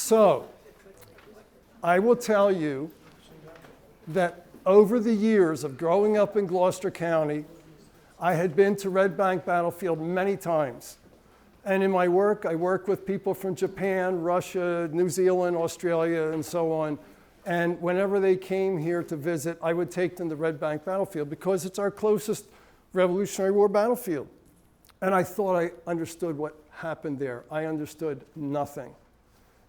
So, I will tell you that over the years of growing up in Gloucester County, I had been to Red Bank Battlefield many times. And in my work, I work with people from Japan, Russia, New Zealand, Australia, and so on. And whenever they came here to visit, I would take them to Red Bank Battlefield because it's our closest Revolutionary War battlefield. And I thought I understood what happened there. I understood nothing.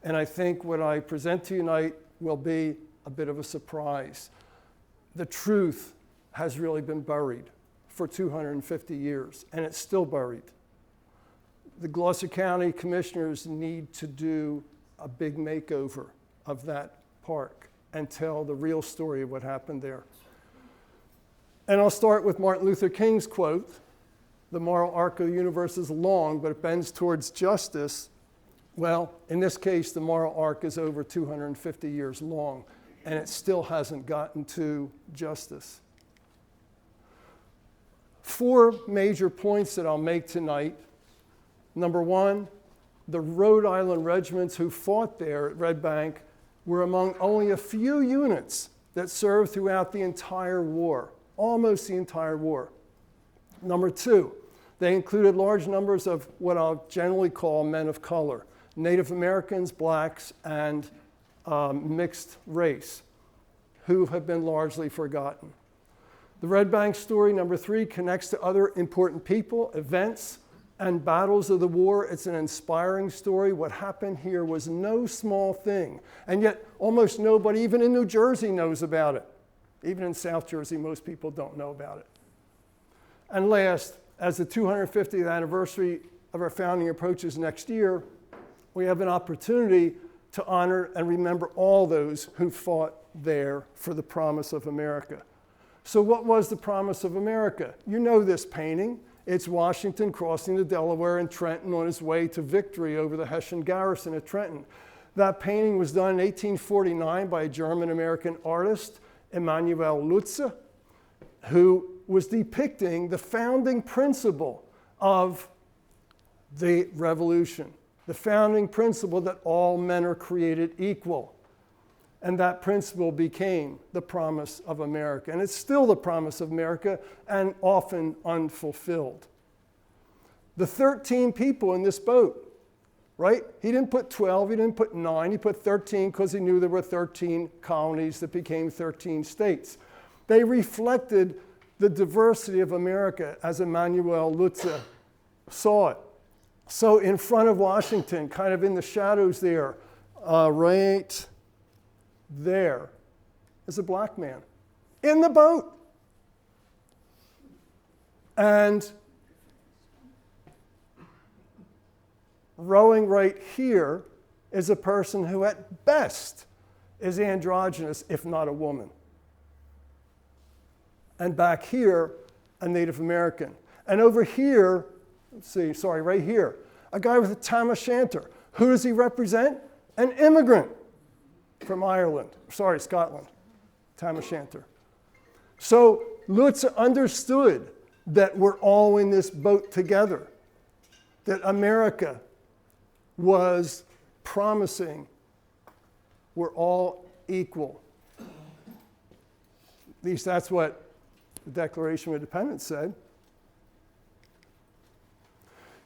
And I think what I present to you tonight will be a bit of a surprise. The truth has really been buried for 250 years, and it's still buried. The Gloucester County Commissioners need to do a big makeover of that park and tell the real story of what happened there. And I'll start with Martin Luther King's quote, "The moral arc of the universe is long, but it bends towards justice." Well, in this case, the moral arc is over 250 years long, and it still hasn't gotten to justice. 4 major points that I'll make tonight. Number 1, the Rhode Island Regiments who fought there at Red Bank were among only a few units that served throughout the entire war, almost the entire war. Number 2, they included large numbers of what I'll generally call men of color, Native Americans, blacks, and mixed race, who have been largely forgotten. The Red Bank story, number 3, connects to other important people, events, and battles of the war. It's an inspiring story. What happened here was no small thing, and yet almost nobody, even in New Jersey, knows about it. Even in South Jersey, most people don't know about it. And last, as the 250th anniversary of our founding approaches next year, we have an opportunity to honor and remember all those who fought there for the promise of America. So what was the promise of America? You know this painting. It's Washington crossing the Delaware in Trenton on his way to victory over the Hessian garrison at Trenton. That painting was done in 1849 by a German-American artist, Emanuel Lutze, who was depicting the founding principle of the revolution, the founding principle that all men are created equal. And that principle became the promise of America. And it's still the promise of America and often unfulfilled. The 13 people in this boat, right? He didn't put 12, he didn't put 9, he put 13 because he knew there were 13 colonies that became 13 states. They reflected the diversity of America as Emanuel Lutze saw it. So in front of Washington, kind of in the shadows there, right there is a black man in the boat. And rowing right here is a person who at best is androgynous, if not a woman. And back here, a Native American. And over here, right here, a guy with a tam o' shanter. Who does he represent? An immigrant from Scotland, tam o' shanter. So Lutze understood that we're all in this boat together, that America was promising we're all equal. At least that's what the Declaration of Independence said.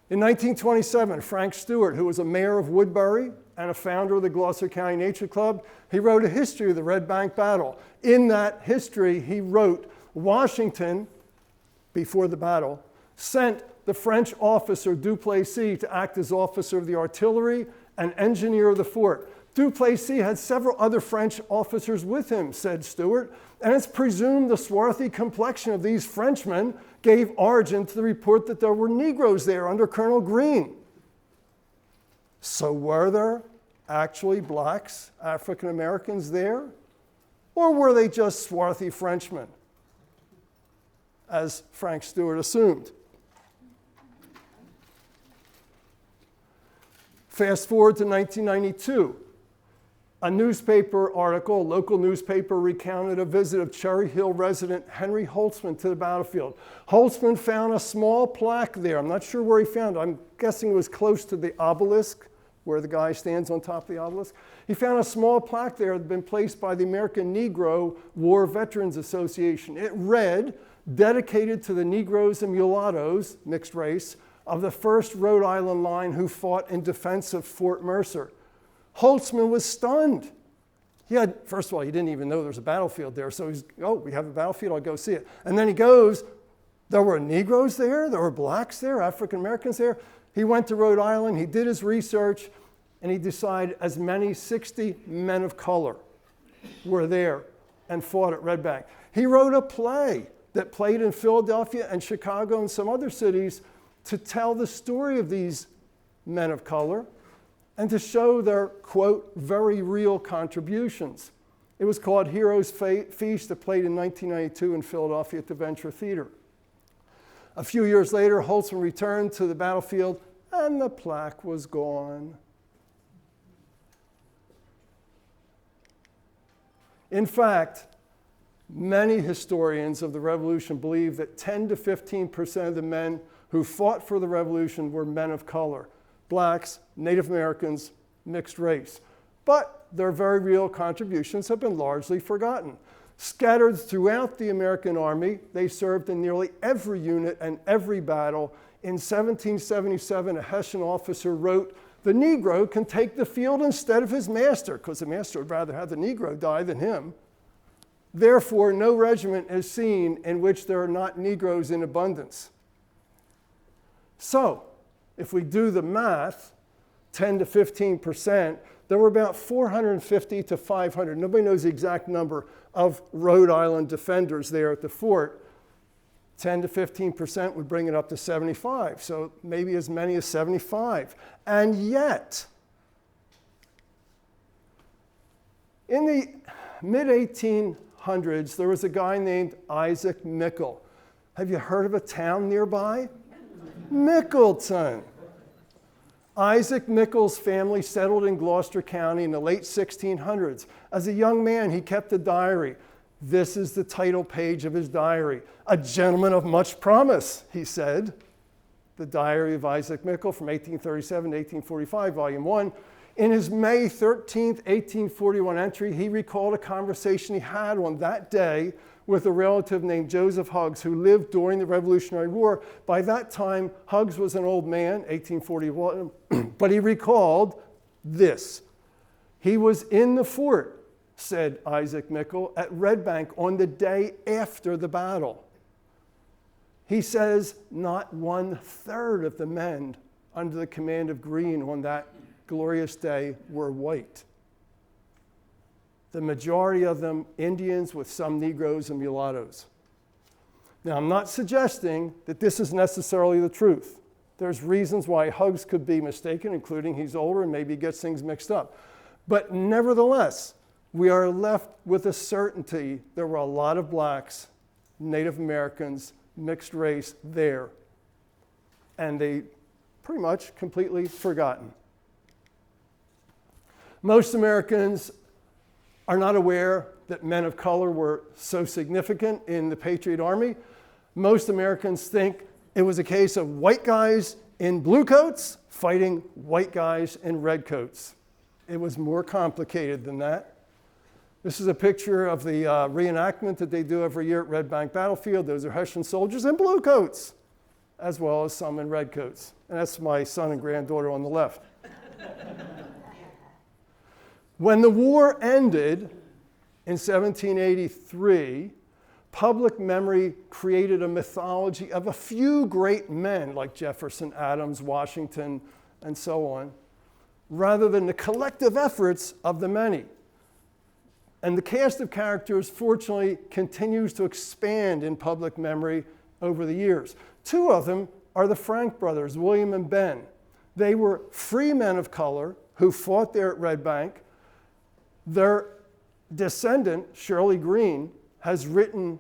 In 1927, Frank Stewart, who was a mayor of Woodbury and a founder of the Gloucester County Nature Club, he wrote a history of the Red Bank Battle. In that history, he wrote, Washington, before the battle, sent the French officer Duplessis to act as officer of the artillery and engineer of the fort. Duplessis had several other French officers with him, said Stewart, and it's presumed the swarthy complexion of these Frenchmen gave origin to the report that there were Negroes there under Colonel Greene. So were there actually blacks, African Americans there? Or were they just swarthy Frenchmen, as Frank Stewart assumed? Fast forward to 1992. A newspaper article, a local newspaper, recounted a visit of Cherry Hill resident Henry Holtzman to the battlefield. Holtzman found a small plaque there. I'm not sure where he found it. I'm guessing it was close to the obelisk where the guy stands on top of the obelisk. He found a small plaque there that had been placed by the American Negro War Veterans Association. It read, dedicated to the Negroes and mulattoes, mixed race, of the 1st Rhode Island Line who fought in defense of Fort Mercer. Holtzman was stunned. First of all, he didn't even know there was a battlefield there, so he's, oh, we have a battlefield, I'll go see it. And then he goes, there were Negroes there, there were blacks there, African Americans there. He went to Rhode Island, he did his research, and he decided as many 60 men of color were there and fought at Red Bank. He wrote a play that played in Philadelphia and Chicago and some other cities to tell the story of these men of color and to show their, quote, very real contributions. It was called Heroes Feast, that played in 1992 in Philadelphia at the Venture Theater. A few years later, Holtzman returned to the battlefield, and the plaque was gone. In fact, many historians of the Revolution believe that 10 to 15% of the men who fought for the Revolution were men of color, blacks, Native Americans, mixed race. But their very real contributions have been largely forgotten. Scattered throughout the American Army, they served in nearly every unit and every battle. In 1777, a Hessian officer wrote, "The Negro can take the field instead of his master," because the master would rather have the Negro die than him. Therefore, no regiment is seen in which there are not Negroes in abundance. So, if we do the math, 10 to 15%, there were about 450 to 500, nobody knows the exact number, of Rhode Island defenders there at the fort. 10 to 15% would bring it up to 75, so maybe as many as 75. And yet, in the mid-1800s, there was a guy named Isaac Mickle. Have you heard of a town nearby? Mickleton. Isaac Mickle's family settled in Gloucester County in the late 1600s. As a young man, he kept a diary. This is the title page of his diary. "A gentleman of much promise," he said. The Diary of Isaac Mickle from 1837 to 1845, Volume 1. In his May 13th, 1841 entry, he recalled a conversation he had on that day with a relative named Joseph Huggs, who lived during the Revolutionary War. By that time, Huggs was an old man, 1841, but he recalled this. "He was in the fort," said Isaac Mickle, "at Red Bank on the day after the battle." He says not 1/3 of the men under the command of Greene on that glorious day were white. The majority of them Indians, with some Negroes and mulattoes. Now, I'm not suggesting that this is necessarily the truth. There's reasons why Huggs could be mistaken, including he's older and maybe gets things mixed up. But nevertheless, we are left with a certainty there were a lot of blacks, Native Americans, mixed race there, and they pretty much completely forgotten. Most Americans are not aware that men of color were so significant in the Patriot Army. Most Americans think it was a case of white guys in blue coats fighting white guys in red coats. It was more complicated than that. This is a picture of the reenactment that they do every year at Red Bank Battlefield. Those are Hessian soldiers in blue coats, as well as some in red coats. And that's my son and granddaughter on the left. When the war ended in 1783, public memory created a mythology of a few great men like Jefferson, Adams, Washington, and so on, rather than the collective efforts of the many. And the cast of characters, fortunately, continues to expand in public memory over the years. Two of them are the Frank brothers, William and Ben. They were free men of color who fought there at Red Bank. Their descendant, Shirley Green, has written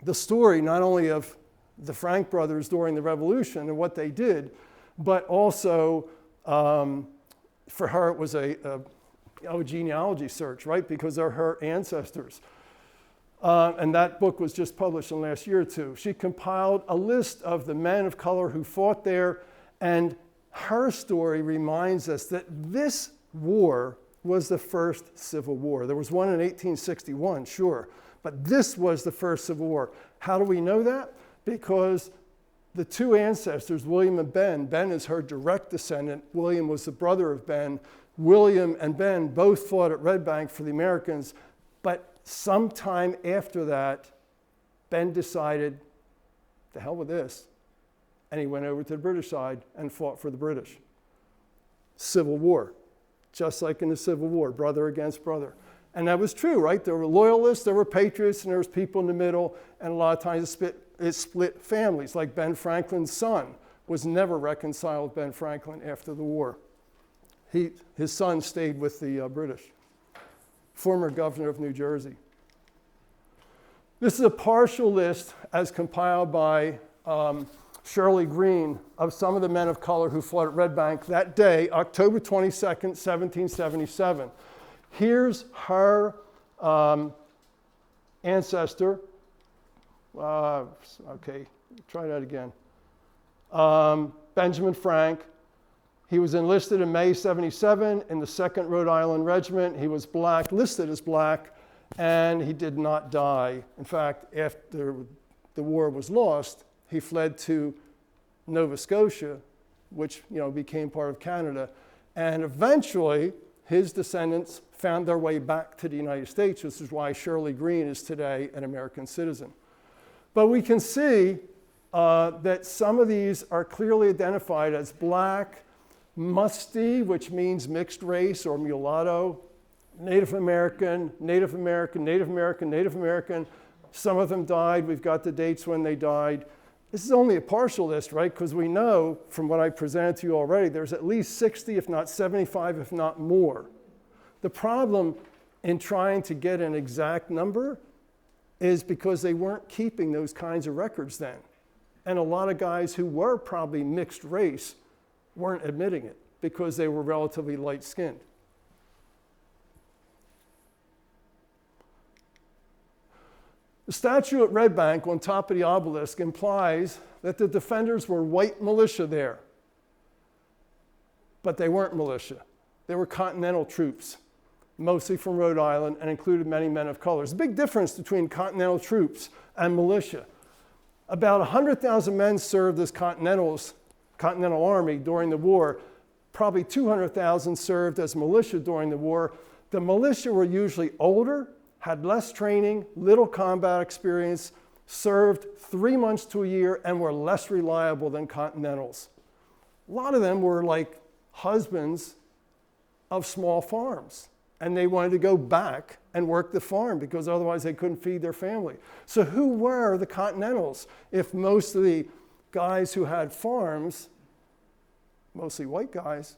the story not only of the Frank brothers during the Revolution and what they did, but also for her it was a genealogy search, right? Because they're her ancestors. And that book was just published in the last year or two. She compiled a list of the men of color who fought there and her story reminds us that this war was the first Civil War. There was one in 1861, sure, but this was the first Civil War. How do we know that? Because the two ancestors, William and Ben is her direct descendant. William was the brother of Ben. William and Ben both fought at Red Bank for the Americans, but sometime after that, Ben decided, the hell with this, and he went over to the British side and fought for the British. Civil War, just like in the Civil War, brother against brother. And that was true, right? There were loyalists, there were patriots, and there was people in the middle, and a lot of times it split families, like Ben Franklin's son was never reconciled with Ben Franklin after the war. His son stayed with the British. Former governor of New Jersey. This is a partial list as compiled by Shirley Green of some of the men of color who fought at Red Bank that day, October 22nd, 1777. Here's her ancestor. Okay, try that again. Benjamin Frank. He was enlisted in May 77 in the 2nd Rhode Island Regiment. He was black, listed as black, and he did not die. In fact, after the war was lost, he fled to Nova Scotia, which became part of Canada. And eventually, his descendants found their way back to the United States, which is why Shirley Green is today an American citizen. But we can see that some of these are clearly identified as black, musty, which means mixed race or mulatto, Native American, Native American, Native American, Native American. Some of them died. We've got the dates when they died. This is only a partial list, right? Because we know from what I presented to you already, there's at least 60, if not 75, if not more. The problem in trying to get an exact number is because they weren't keeping those kinds of records then. And a lot of guys who were probably mixed race weren't admitting it because they were relatively light-skinned. The statue at Red Bank on top of the obelisk implies that the defenders were white militia there. But they weren't militia. They were Continental troops, mostly from Rhode Island, and included many men of color. There's a big difference between Continental troops and militia. About 100,000 men served as Continental Army during the war. Probably 200,000 served as militia during the war. The militia were usually older, had less training, little combat experience, served 3 months to a year, and were less reliable than Continentals. A lot of them were like husbands of small farms, and they wanted to go back and work the farm because otherwise they couldn't feed their family. So who were the Continentals if most of the guys who had farms, mostly white guys,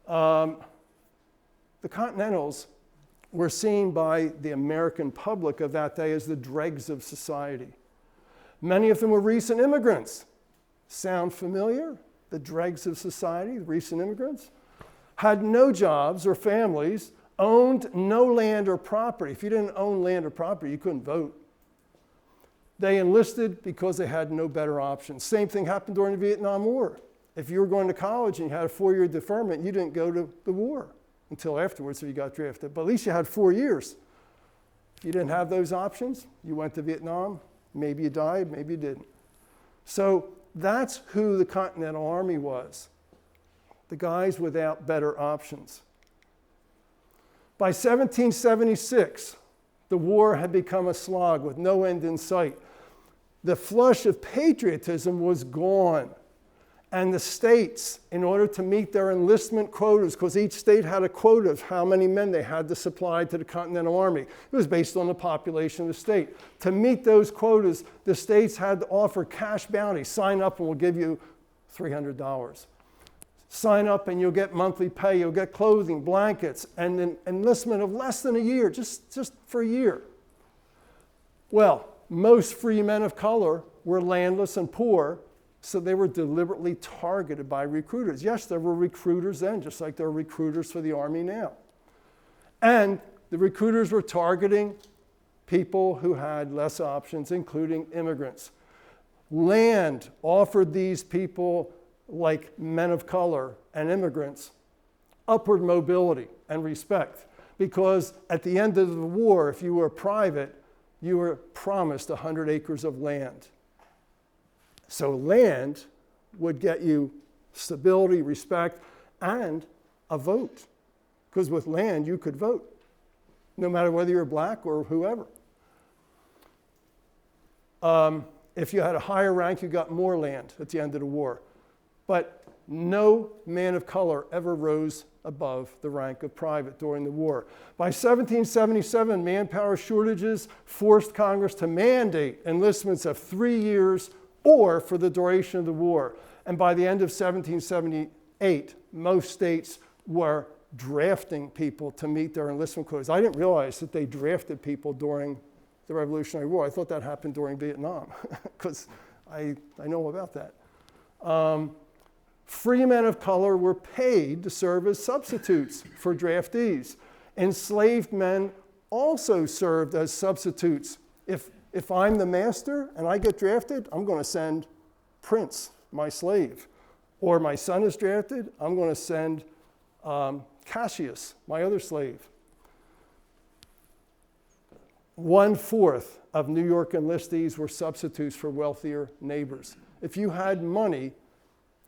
the Continentals were seen by the American public of that day as the dregs of society. Many of them were recent immigrants. Sound familiar? The dregs of society, the recent immigrants? Had no jobs or families, owned no land or property. If you didn't own land or property, you couldn't vote. They enlisted because they had no better options. Same thing happened during the Vietnam War. If you were going to college and you had a 4-year deferment, you didn't go to the war until afterwards, so you got drafted. But at least you had 4 years. If you didn't have those options, you went to Vietnam, maybe you died, maybe you didn't. So that's who the Continental Army was, the guys without better options. By 1776, the war had become a slog with no end in sight. The flush of patriotism was gone. And the states, in order to meet their enlistment quotas, because each state had a quota of how many men they had to supply to the Continental Army. It was based on the population of the state. To meet those quotas, the states had to offer cash bounty. Sign up and we'll give you $300. Sign up and you'll get monthly pay, you'll get clothing, blankets, and an enlistment of less than a year, just for a year. Well, most free men of color were landless and poor, so they were deliberately targeted by recruiters. Yes, there were recruiters then, just like there are recruiters for the Army now. And the recruiters were targeting people who had less options, including immigrants. Land offered these people like men of color and immigrants, upward mobility and respect. Because at the end of the war, if you were a private, you were promised 100 acres of land. So land would get you stability, respect, and a vote. Because with land, you could vote, no matter whether you're black or whoever. If you had a higher rank, you got more land at the end of the war. But no man of color ever rose above the rank of private during the war. By 1777, manpower shortages forced Congress to mandate enlistments of 3 years or for the duration of the war. And by the end of 1778, most states were drafting people to meet their enlistment quotas. I didn't realize that they drafted people during the Revolutionary War. I thought that happened during Vietnam, because I know about that. Free men of color were paid to serve as substitutes for draftees. Enslaved men also served as substitutes. If I'm the master and I get drafted, I'm going to send Prince, my slave. Or my son is drafted, I'm going to send Cassius, my other slave. 1/4 of New York enlistees were substitutes for wealthier neighbors. If you had money,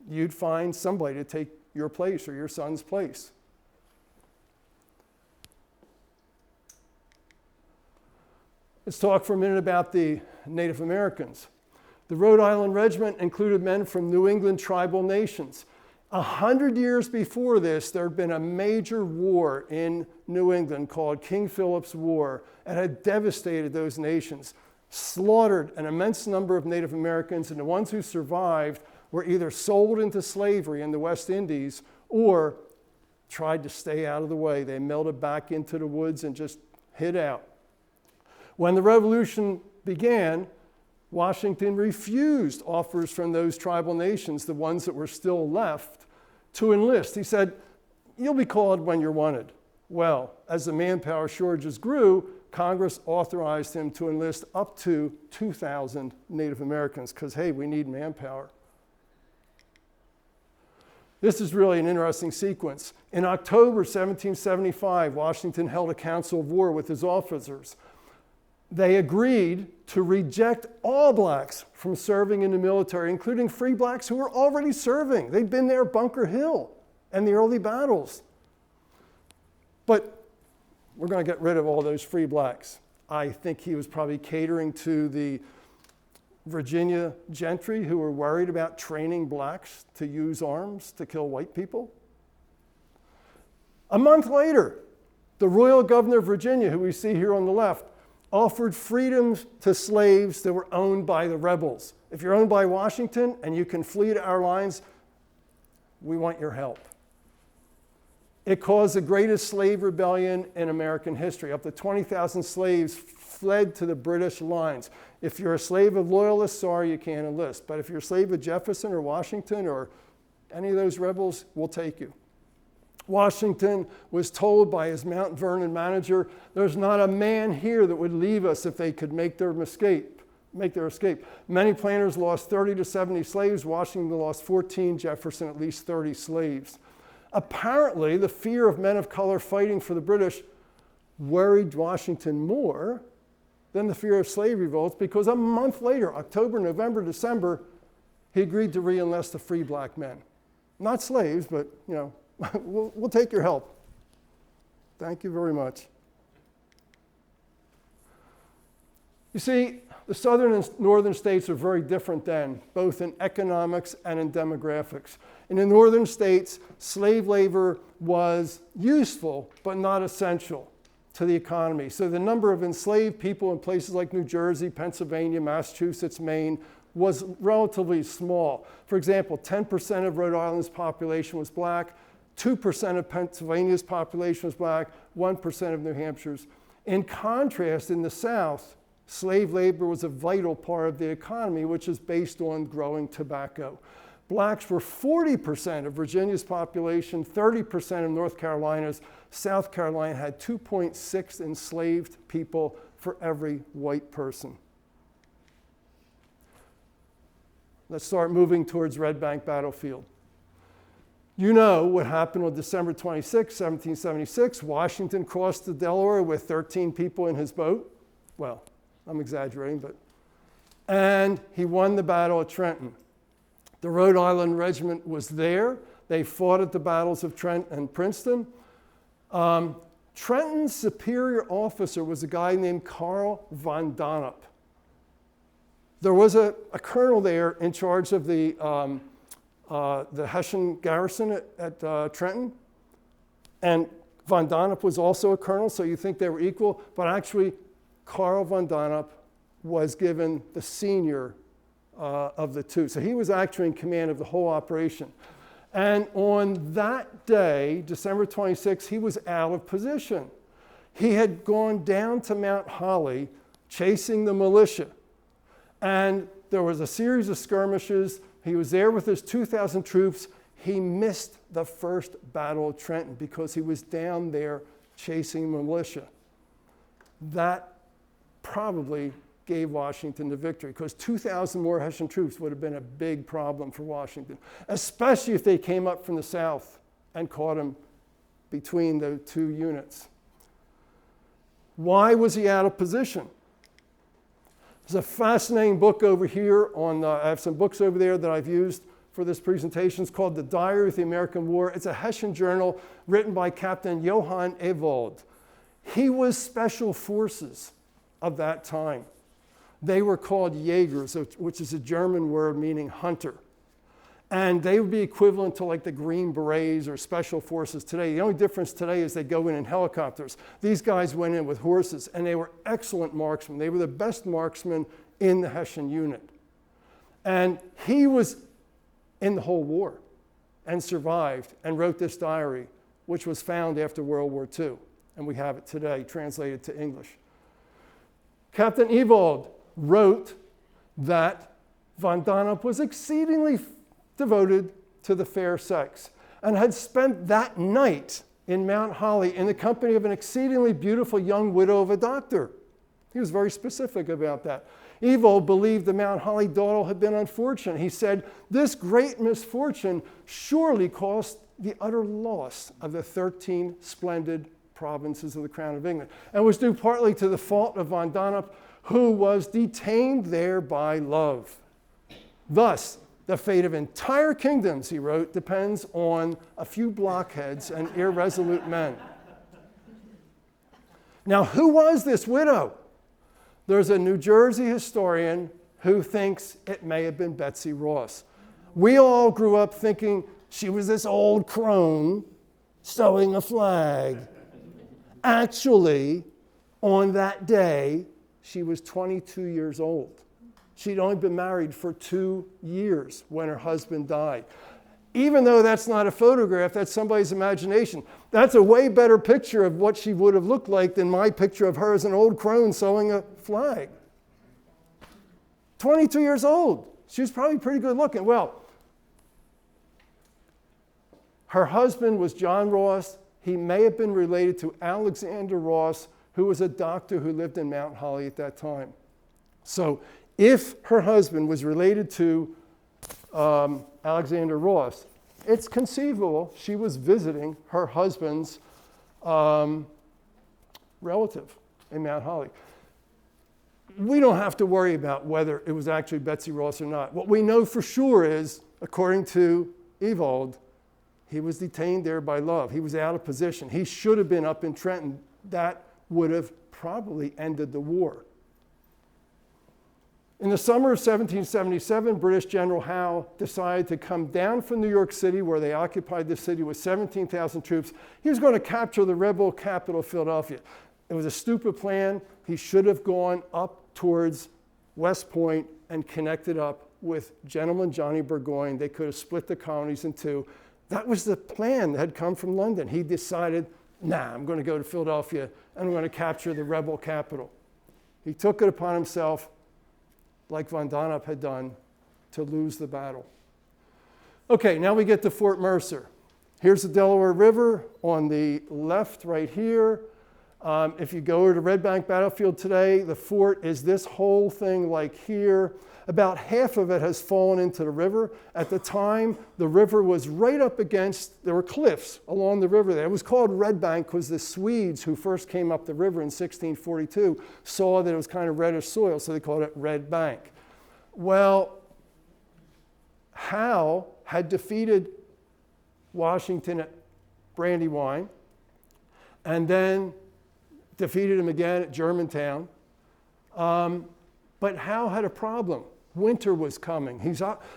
you'd find somebody to take your place or your son's place. Let's talk for a minute about the Native Americans. The Rhode Island Regiment included men from New England tribal nations. 100 years before this, there had been a major war in New England called King Philip's War. It had devastated those nations, slaughtered an immense number of Native Americans, and the ones who survived were either sold into slavery in the West Indies or tried to stay out of the way. They melted back into the woods and just hid out. When the Revolution began, Washington refused offers from those tribal nations, the ones that were still left, to enlist. He said, "You'll be called when you're wanted." Well, as the manpower shortages grew, Congress authorized him to enlist up to 2,000 Native Americans, because, hey, we need manpower. This is really an interesting sequence. In October 1775, Washington held a council of war with his officers. They agreed to reject all blacks from serving in the military, including free blacks who were already serving. They'd been there at Bunker Hill and the early battles. But we're going to get rid of all those free blacks. I think he was probably catering to the Virginia gentry who were worried about training blacks to use arms to kill white people. A month later, the royal governor of Virginia, who we see here on the left, offered freedoms to slaves that were owned by the rebels. If you're owned by Washington and you can flee to our lines, we want your help. It caused the greatest slave rebellion in American history. Up to 20,000 slaves fled to the British lines. If you're a slave of loyalists, sorry, you can't enlist. But if you're a slave of Jefferson or Washington or any of those rebels, we'll take you. Washington was told by his Mount Vernon manager, "There's not a man here that would leave us if they could make their escape. Many planters lost 30 to 70 slaves. Washington lost 14, Jefferson at least 30 slaves. Apparently, the fear of men of color fighting for the British worried Washington more than the fear of slave revolts, because a month later, October, November, December, he agreed to re-enlist the free black men. Not slaves, but, we'll take your help. Thank you very much. You see, the southern and northern states are very different then, both in economics and in demographics. In the northern states, slave labor was useful, but not essential to the economy. So the number of enslaved people in places like New Jersey, Pennsylvania, Massachusetts, Maine was relatively small. For example, 10% of Rhode Island's population was black, 2% of Pennsylvania's population was black, 1% of New Hampshire's. In contrast, in the South, slave labor was a vital part of the economy, which is based on growing tobacco. Blacks were 40% of Virginia's population, 30% of North Carolina's. South Carolina had 2.6 enslaved people for every white person. Let's start moving towards Red Bank Battlefield. You know what happened on December 26, 1776. Washington crossed the Delaware with 13 people in his boat. Well, I'm exaggerating, but. And he won the battle at Trenton. The Rhode Island Regiment was there. They fought at the battles of Trenton and Princeton. Trenton's superior officer was a guy named Carl von Donop. There was a colonel there in charge of the Hessian garrison at Trenton. And von Donop was also a colonel, so you think they were equal. But actually, Carl von Donop was given the senior of the two. So he was actually in command of the whole operation. And on that day, December 26, he was out of position. He had gone down to Mount Holly chasing the militia. And there was a series of skirmishes. He was there with his 2,000 troops. He missed the first battle of Trenton because he was down there chasing militia. That probably gave Washington the victory, because 2,000 more Hessian troops would have been a big problem for Washington, especially if they came up from the south and caught him between the two units. Why was he out of position? There's a fascinating book over here on, I have some books over there that I've used for this presentation. It's called The Diary of the American War. It's a Hessian journal written by Captain Johann Ewald. He was special forces of that time. They were called Jägers, which is a German word meaning hunter. And they would be equivalent to like the Green Berets or special forces today. The only difference today is they go in helicopters. These guys went in with horses, and they were excellent marksmen. They were the best marksmen in the Hessian unit. And he was in the whole war and survived and wrote this diary, which was found after World War II. And we have it today, translated to English. Captain Ewald wrote that von Donop was exceedingly devoted to the fair sex and had spent that night in Mount Holly in the company of an exceedingly beautiful young widow of a doctor. He was very specific about that. Ewald believed the Mount Holly dawdle had been unfortunate. He said, "This great misfortune surely caused the utter loss of the 13 splendid provinces of the Crown of England, and was due partly to the fault of von Donop, who was detained there by love. Thus, the fate of entire kingdoms," he wrote, "depends on a few blockheads and irresolute men." Now, who was this widow? There's a New Jersey historian who thinks it may have been Betsy Ross. We all grew up thinking she was this old crone sewing a flag. Actually, on that day, she was 22 years old. She'd only been married for 2 years when her husband died. Even though that's not a photograph, that's somebody's imagination. That's a way better picture of what she would have looked like than my picture of her as an old crone sewing a flag. 22 years old. She was probably pretty good looking. Well, her husband was John Ross. He may have been related to Alexander Ross, who was a doctor who lived in Mount Holly at that time. So if her husband was related to Alexander Ross, it's conceivable she was visiting her husband's relative in Mount Holly. We don't have to worry about whether it was actually Betsy Ross or not. What we know for sure is, according to Ewald, he was detained there by love. He was out of position. He should have been up in Trenton. That would have probably ended the war. In the summer of 1777, British General Howe decided to come down from New York City, where they occupied the city with 17,000 troops. He was going to capture the rebel capital, Philadelphia. It was a stupid plan. He should have gone up towards West Point and connected up with Gentleman Johnny Burgoyne. They could have split the colonies in two. That was the plan that had come from London. He decided, nah, I'm going to go to Philadelphia and I'm going to capture the rebel capital. He took it upon himself, like von Donop had done, to lose the battle. Okay, now we get to Fort Mercer. Here's the Delaware River on the left right here. If you go to the Red Bank battlefield today, the fort is this whole thing like here. About half of it has fallen into the river. At the time, the river was right up against, there were cliffs along the river there. It was called Red Bank because the Swedes who first came up the river in 1642 saw that it was kind of reddish soil, so they called it Red Bank. Well, Howe had defeated Washington at Brandywine and then defeated him again at Germantown. But Howe had a problem. Winter was coming.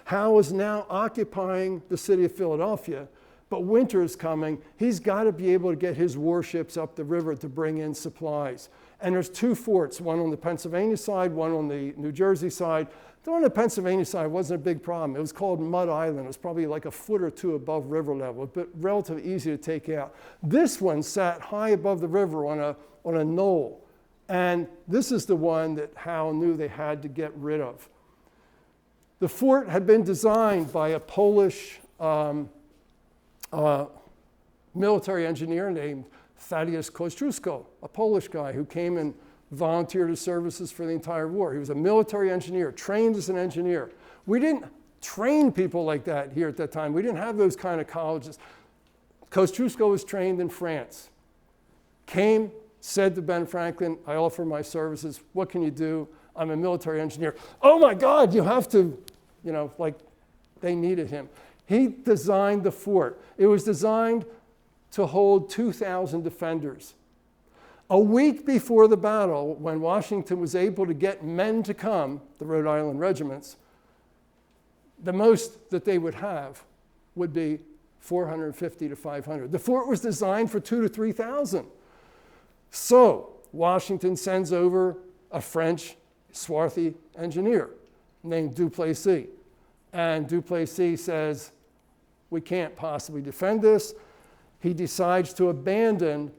Howe is now occupying the city of Philadelphia, but winter is coming. He's got to be able to get his warships up the river to bring in supplies. And there's two forts, one on the Pennsylvania side, one on the New Jersey side. The one on the Pennsylvania side wasn't a big problem. It was called Mud Island. It was probably like a foot or two above river level, but relatively easy to take out. This one sat high above the river on a knoll. And this is the one that Howe knew they had to get rid of. The fort had been designed by a Polish military engineer named Thaddeus Kosciuszko, a Polish guy who came and volunteered his services for the entire war. He was a military engineer, trained as an engineer. We didn't train people like that here at that time. We didn't have those kind of colleges. Kosciuszko was trained in France. Came, said to Ben Franklin, I offer my services. What can you do? I'm a military engineer. Oh my God, you have to, like they needed him. He designed the fort. It was designed to hold 2,000 defenders. A week before the battle, when Washington was able to get men to come, the Rhode Island Regiments, the most that they would have would be 450 to 500. The fort was designed for 2,000 to 3,000. So Washington sends over a French swarthy engineer named Duplessis. And Duplessis says, we can't possibly defend this. He decides to abandon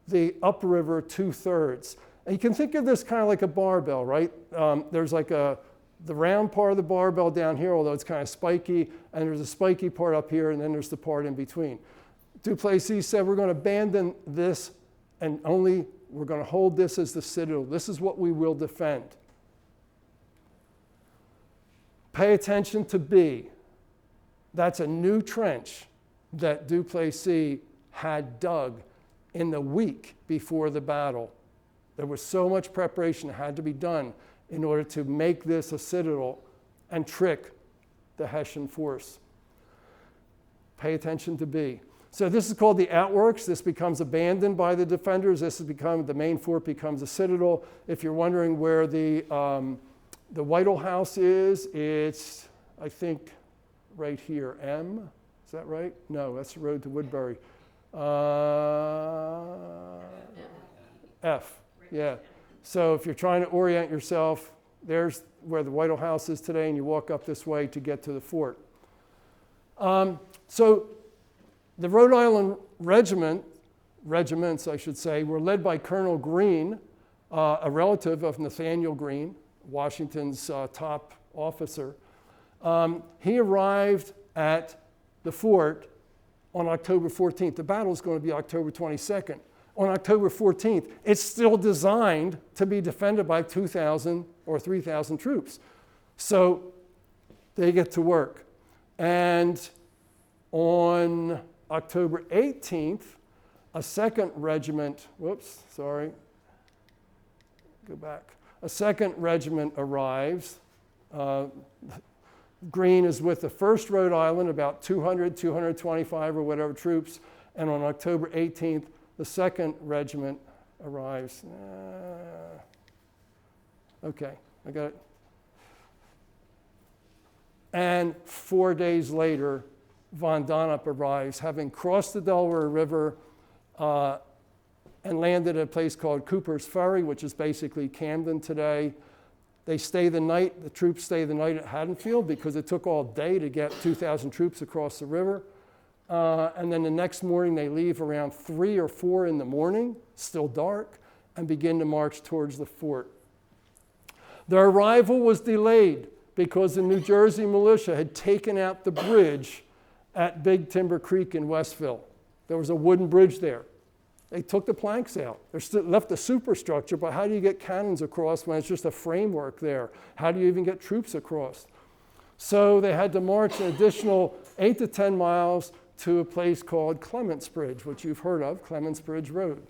the upriver 2/3. And you can think of this kind of like a barbell, right? There's like the round part of the barbell down here, although it's kind of spiky, and there's a spiky part up here, and then there's the part in between. Duplessis said, we're going to abandon this, and we're going to hold this as the citadel. This is what we will defend. Pay attention to B. That's a new trench that Duplessis had dug in the week before the battle. There was so much preparation that had to be done in order to make this a citadel and trick the Hessian force. Pay attention to B. So this is called the outworks. This becomes abandoned by the defenders. The main fort becomes a citadel. If you're wondering where the Whitehall House is, it's, I think, right here. M, is that right? No, that's the road to Woodbury. F, yeah. So if you're trying to orient yourself, there's where the Whitehall House is today, and you walk up this way to get to the fort. So the Rhode Island regiments, I should say, were led by Colonel Greene, a relative of Nathaniel Greene, Washington's top officer. He arrived at the fort on October 14th. The battle is going to be October 22nd. On October 14th, it's still designed to be defended by 2,000 or 3,000 troops. So they get to work. And on October 18th, a second regiment, a second regiment arrives. Greene is with the 1st Rhode Island, about 200, 225 or whatever troops. And on October 18th, the 2nd regiment arrives. Okay, I got it. And 4 days later, Von Donop arrives, having crossed the Delaware River and landed at a place called Cooper's Ferry, which is basically Camden today. They stay the night, the troops stay the night at Haddonfield because it took all day to get 2,000 troops across the river. And then the next morning they leave around 3 or 4 in the morning, still dark, and begin to march towards the fort. Their arrival was delayed because the New Jersey militia had taken out the bridge at Big Timber Creek in Westville. There was a wooden bridge there. They took the planks out. They left the superstructure, but how do you get cannons across when it's just a framework there? How do you even get troops across? So they had to march an additional 8 to 10 miles to a place called Clements Bridge, which you've heard of, Clements Bridge Road.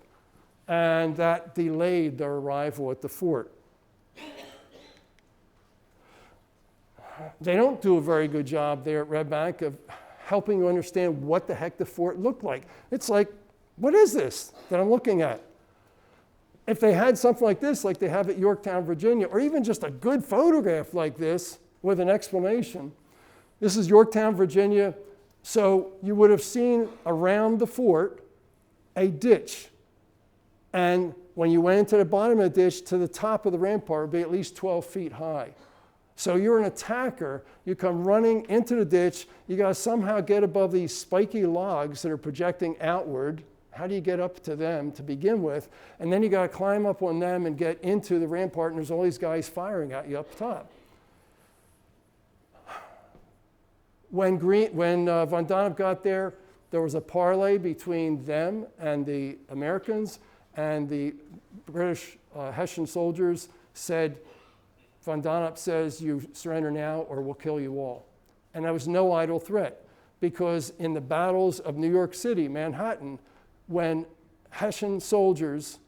And that delayed their arrival at the fort. They don't do a very good job there at Red Bank of helping you understand what the heck the fort looked like. It's like, what is this that I'm looking at? If they had something like this, like they have at Yorktown, Virginia, or even just a good photograph like this with an explanation. This is Yorktown, Virginia. So you would have seen around the fort a ditch. And when you went into the bottom of the ditch to the top of the rampart, it would be at least 12 feet high. So you're an attacker, you come running into the ditch, you got to somehow get above these spiky logs that are projecting outward. How do you get up to them to begin with? And then you got to climb up on them and get into the rampart, and there's all these guys firing at you up top. When von Donop got there, there was a parley between them and the Americans, and the British Hessian soldiers said, von Donop says, you surrender now or we'll kill you all. And that was no idle threat, because in the battles of New York City, Manhattan, when Hessian soldiers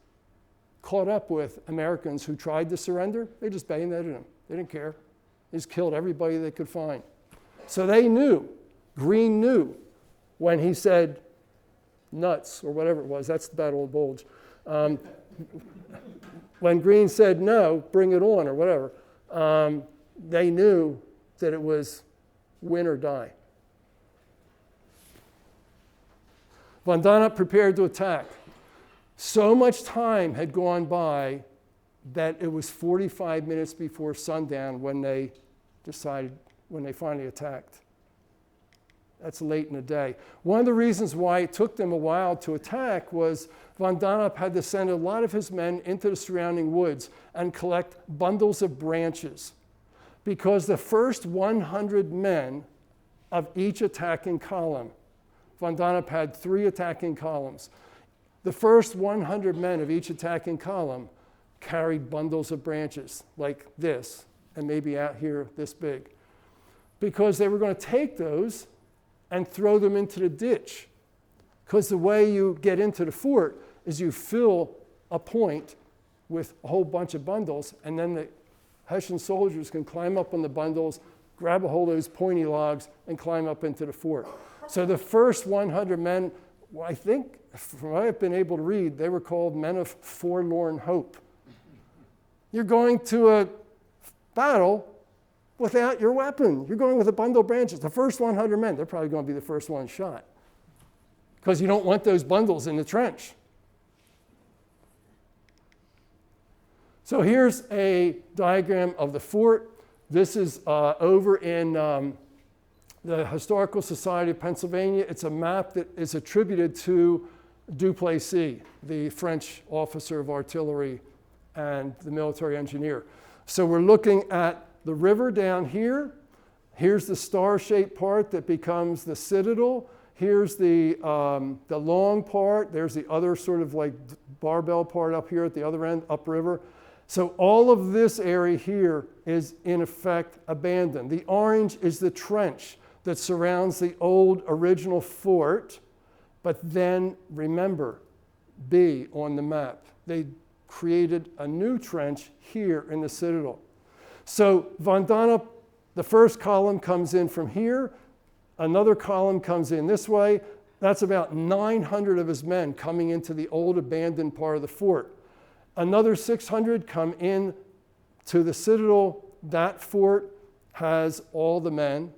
caught up with Americans who tried to surrender, they just bayoneted them. They didn't care. They just killed everybody they could find. So they knew, Greene knew, when he said nuts or whatever it was, that's the Battle of Bulge. When Greene said no, bring it on or whatever, they knew that it was win or die. Von Donop prepared to attack. So much time had gone by that it was 45 minutes before sundown when they finally attacked. That's late in the day. One of the reasons why it took them a while to attack was von Donop had to send a lot of his men into the surrounding woods and collect bundles of branches, because the first 100 men of each attacking column, von Donop had 3 attacking columns. The first 100 men of each attacking column carried bundles of branches like this, and maybe out here this big, because they were going to take those and throw them into the ditch. Because the way you get into the fort is you fill a point with a whole bunch of bundles, and then the Hessian soldiers can climb up on the bundles, grab a hold of those pointy logs, and climb up into the fort. So the first 100 men, well, I think, from what I've been able to read, they were called men of forlorn hope. You're going to a battle without your weapon. You're going with a bundle of branches. The first 100 men, they're probably going to be the first ones shot, because you don't want those bundles in the trench. So here's a diagram of the fort. This is over in the Historical Society of Pennsylvania. It's a map that is attributed to Duplessis, the French officer of artillery and the military engineer. So we're looking at the river down here. Here's the star-shaped part that becomes the citadel. Here's the long part. There's the other sort of like barbell part up here at the other end, upriver. So all of this area here is in effect abandoned. The orange is the trench that surrounds the old original fort, but then remember, B on the map, they created a new trench here in the citadel. So von Donop, the first column comes in from here, another column comes in this way. That's about 900 of his men coming into the old abandoned part of the fort. Another 600 come in to the citadel. That fort has all the men,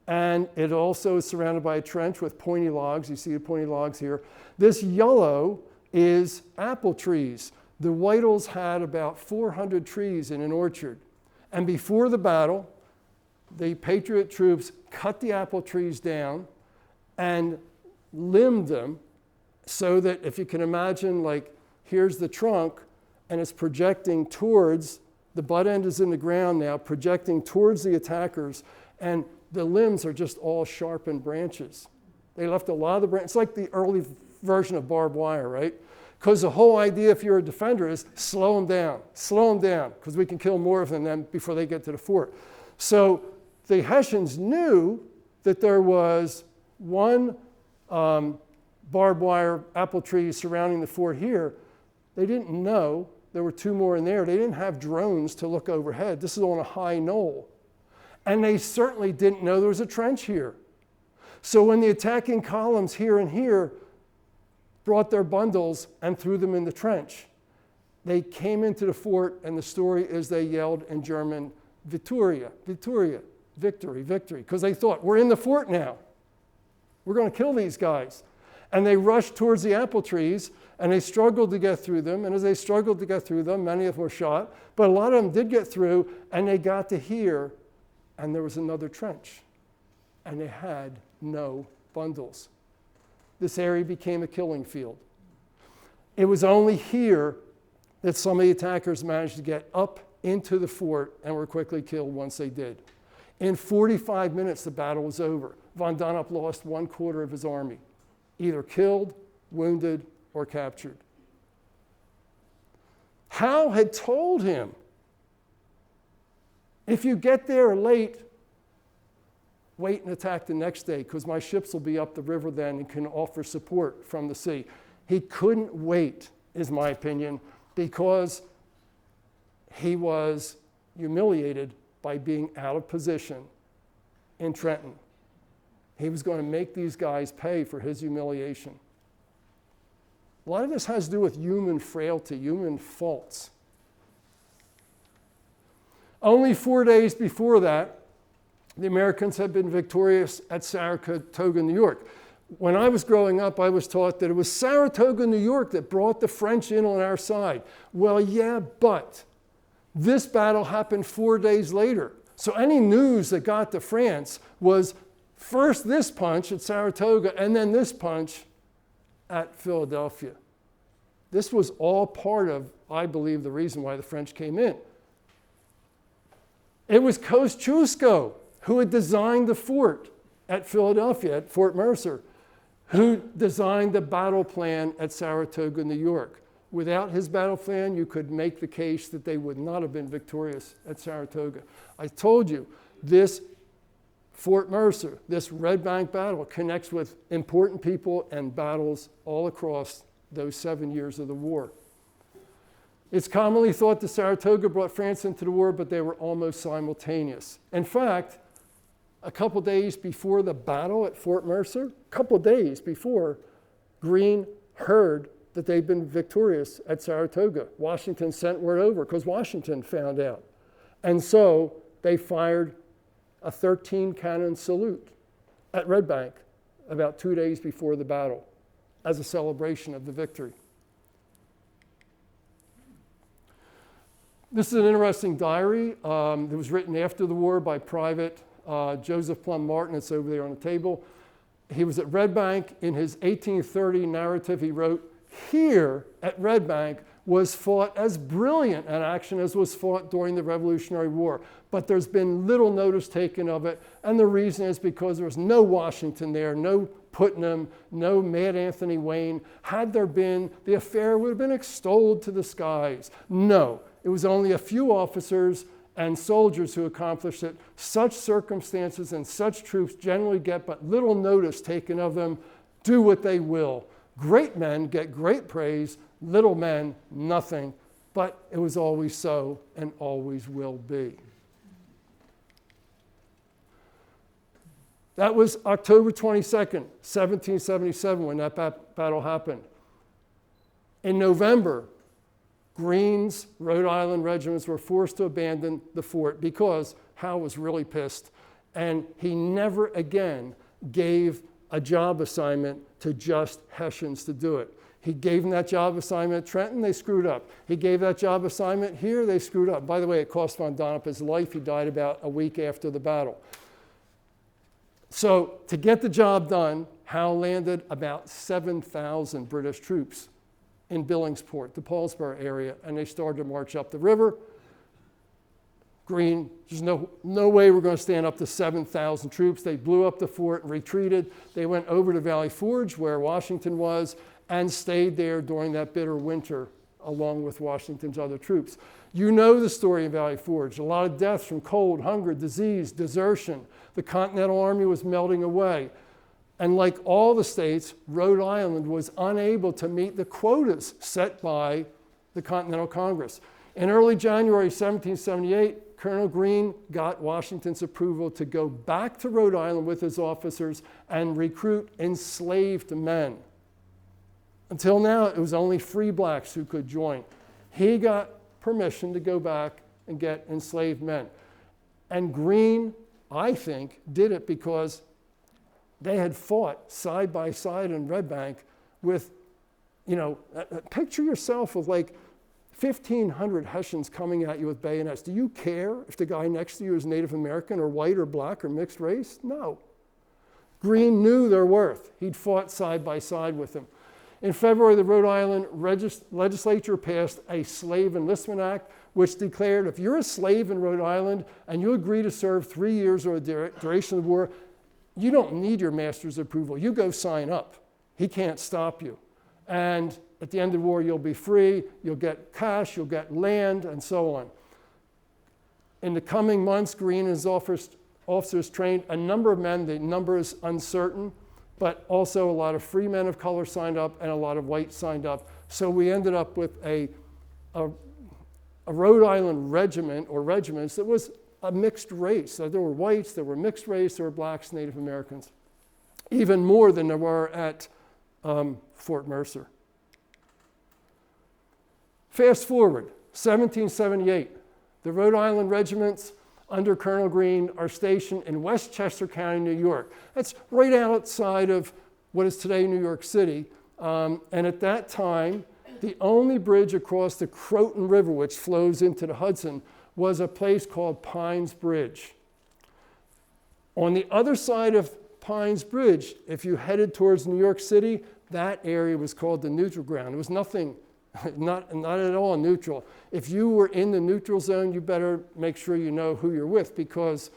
and it also is surrounded by a trench with pointy logs. You see the pointy logs here. This yellow is apple trees. The Whitals had about 400 trees in an orchard. And before the battle, the Patriot troops cut the apple trees down and limbed them so that, if you can imagine, like, here's the trunk, and it's projecting towards, the butt end is in the ground now, projecting towards the attackers, and the limbs are just all sharpened branches. They left a lot of the branches. It's like the early version of barbed wire, right? Because the whole idea, if you're a defender, is slow them down, because we can kill more of them before they get to the fort. So the Hessians knew that there was one barbed wire apple tree surrounding the fort here. They didn't know there were two more in there. They didn't have drones to look overhead. This is on a high knoll. And they certainly didn't know there was a trench here. So when the attacking columns here and here brought their bundles and threw them in the trench, they came into the fort, and the story is they yelled in German, Vittoria, Vittoria, victory, victory, because they thought, we're in the fort now. We're going to kill these guys. And they rushed towards the apple trees, and they struggled to get through them. And as they struggled to get through them, many of them were shot, but a lot of them did get through, and they got to here, and there was another trench, and they had no bundles. This area became a killing field. It was only here that some of the attackers managed to get up into the fort and were quickly killed once they did. In 45 minutes, the battle was over. Von Donop lost 1/4 of his army, either killed, wounded, or captured. Howe had told him, if you get there late, wait and attack the next day, because my ships will be up the river then and can offer support from the sea. He couldn't wait, is my opinion, because he was humiliated by being out of position in Trenton. He was going to make these guys pay for his humiliation. A lot of this has to do with human frailty, human faults. Only 4 days before that, the Americans had been victorious at Saratoga, New York. When I was growing up, I was taught that it was Saratoga, New York that brought the French in on our side. Well, yeah, but this battle happened 4 days later. So any news that got to France was first this punch at Saratoga and then this punch at Philadelphia. This was all part of, I believe, the reason why the French came in. It was Kosciuszko who had designed the fort at Philadelphia, at Fort Mercer, who designed the battle plan at Saratoga, New York. Without his battle plan, you could make the case that they would not have been victorious at Saratoga. I told you, this Fort Mercer, this Red Bank battle, connects with important people and battles all across those 7 years of the war. It's commonly thought that Saratoga brought France into the war, but they were almost simultaneous. In fact, a couple days before the battle at Fort Mercer, a couple days before, Greene heard that they'd been victorious at Saratoga. Washington sent word over because Washington found out. And so they fired a 13-cannon salute at Red Bank about 2 days before the battle as a celebration of the victory. This is an interesting diary that was written after the war by Private Joseph Plum Martin. It's over there on the table. He was at Red Bank. In his 1830 narrative, he wrote, "Here at Red Bank was fought as brilliant an action as was fought during the Revolutionary War, but there's been little notice taken of it, and the reason is because there was no Washington there, no Putnam, no Mad Anthony Wayne. Had there been, the affair would have been extolled to the skies. No, it was only a few officers and soldiers who accomplished it. Such circumstances and such troops generally get but little notice taken of them. Do what they will. Great men get great praise, little men, nothing. But it was always so and always will be." That was October 22nd, 1777, when that battle happened. In November, Greene's Rhode Island regiments were forced to abandon the fort because Howe was really pissed, and he never again gave a job assignment to just Hessians to do it. He gave them that job assignment at Trenton, they screwed up. He gave that job assignment here, they screwed up. By the way, it cost Von Donop his life. He died about a week after the battle. So to get the job done, Howe landed about 7,000 British troops in Billingsport, the Paulsboro area, and they started to march up the river. Greene, there's no way we're going to stand up to 7,000 troops. They blew up the fort and retreated. They went over to Valley Forge, where Washington was, and stayed there during that bitter winter, along with Washington's other troops. You know the story of Valley Forge. A lot of deaths from cold, hunger, disease, desertion. The Continental Army was melting away. And like all the states, Rhode Island was unable to meet the quotas set by the Continental Congress. In early January 1778, Colonel Greene got Washington's approval to go back to Rhode Island with his officers and recruit enslaved men. Until now, it was only free blacks who could join. He got permission to go back and get enslaved men. And Greene, I think, did it because they had fought side by side in Red Bank with, picture yourself with like 1,500 Hessians coming at you with bayonets. Do you care if the guy next to you is Native American or white or black or mixed race? No. Greene knew their worth. He'd fought side by side with them. In February, the Rhode Island legislature passed a Slave Enlistment Act, which declared if you're a slave in Rhode Island and you agree to serve 3 years or the duration of the war, you don't need your master's approval. You go sign up. He can't stop you. And at the end of the war, you'll be free, you'll get cash, you'll get land, and so on. In the coming months, Greene and his officers trained a number of men. The number is uncertain, but also a lot of free men of color signed up and a lot of whites signed up. So we ended up with a Rhode Island regiment or regiments that was a mixed race. So there were whites, there were mixed race, there were blacks, Native Americans, even more than there were at Fort Mercer. Fast forward, 1778, the Rhode Island regiments under Colonel Greene are stationed in Westchester County, New York. That's right outside of what is today New York City. And at that time, the only bridge across the Croton River, which flows into the Hudson, was a place called Pines Bridge. On the other side of Pines Bridge, if you headed towards New York City, that area was called the neutral ground. It was nothing, not at all neutral. If you were in the neutral zone, you better make sure you know who you're with, because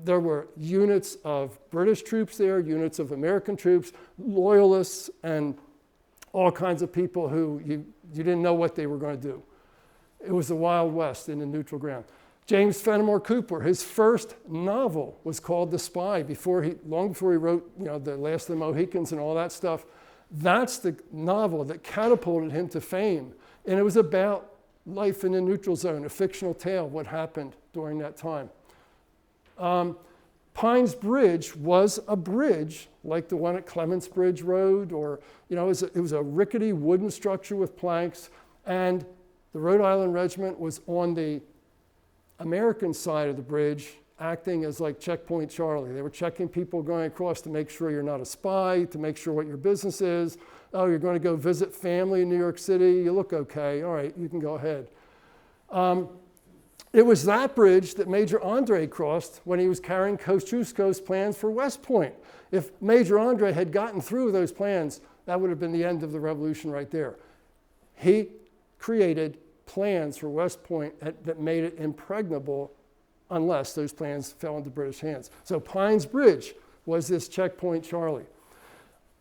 there were units of British troops there, units of American troops, loyalists, and all kinds of people who you didn't know what they were going to do. It was the Wild West in the neutral ground. James Fenimore Cooper, his first novel was called The Spy, long before he wrote The Last of the Mohicans and all that stuff. That's the novel that catapulted him to fame. And it was about life in the neutral zone, a fictional tale, what happened during that time. Pines Bridge was a bridge like the one at Clements Bridge Road, or it was a rickety wooden structure with planks, and the Rhode Island Regiment was on the American side of the bridge, acting as like Checkpoint Charlie. They were checking people going across to make sure you're not a spy, to make sure what your business is. Oh, you're going to go visit family in New York City, you look okay, all right, you can go ahead. It was that bridge that Major Andre crossed when he was carrying Kosciuszko's plans for West Point. If Major Andre had gotten through those plans, that would have been the end of the revolution right there. He created plans for West Point that made it impregnable unless those plans fell into British hands. So Pines Bridge was this Checkpoint Charlie.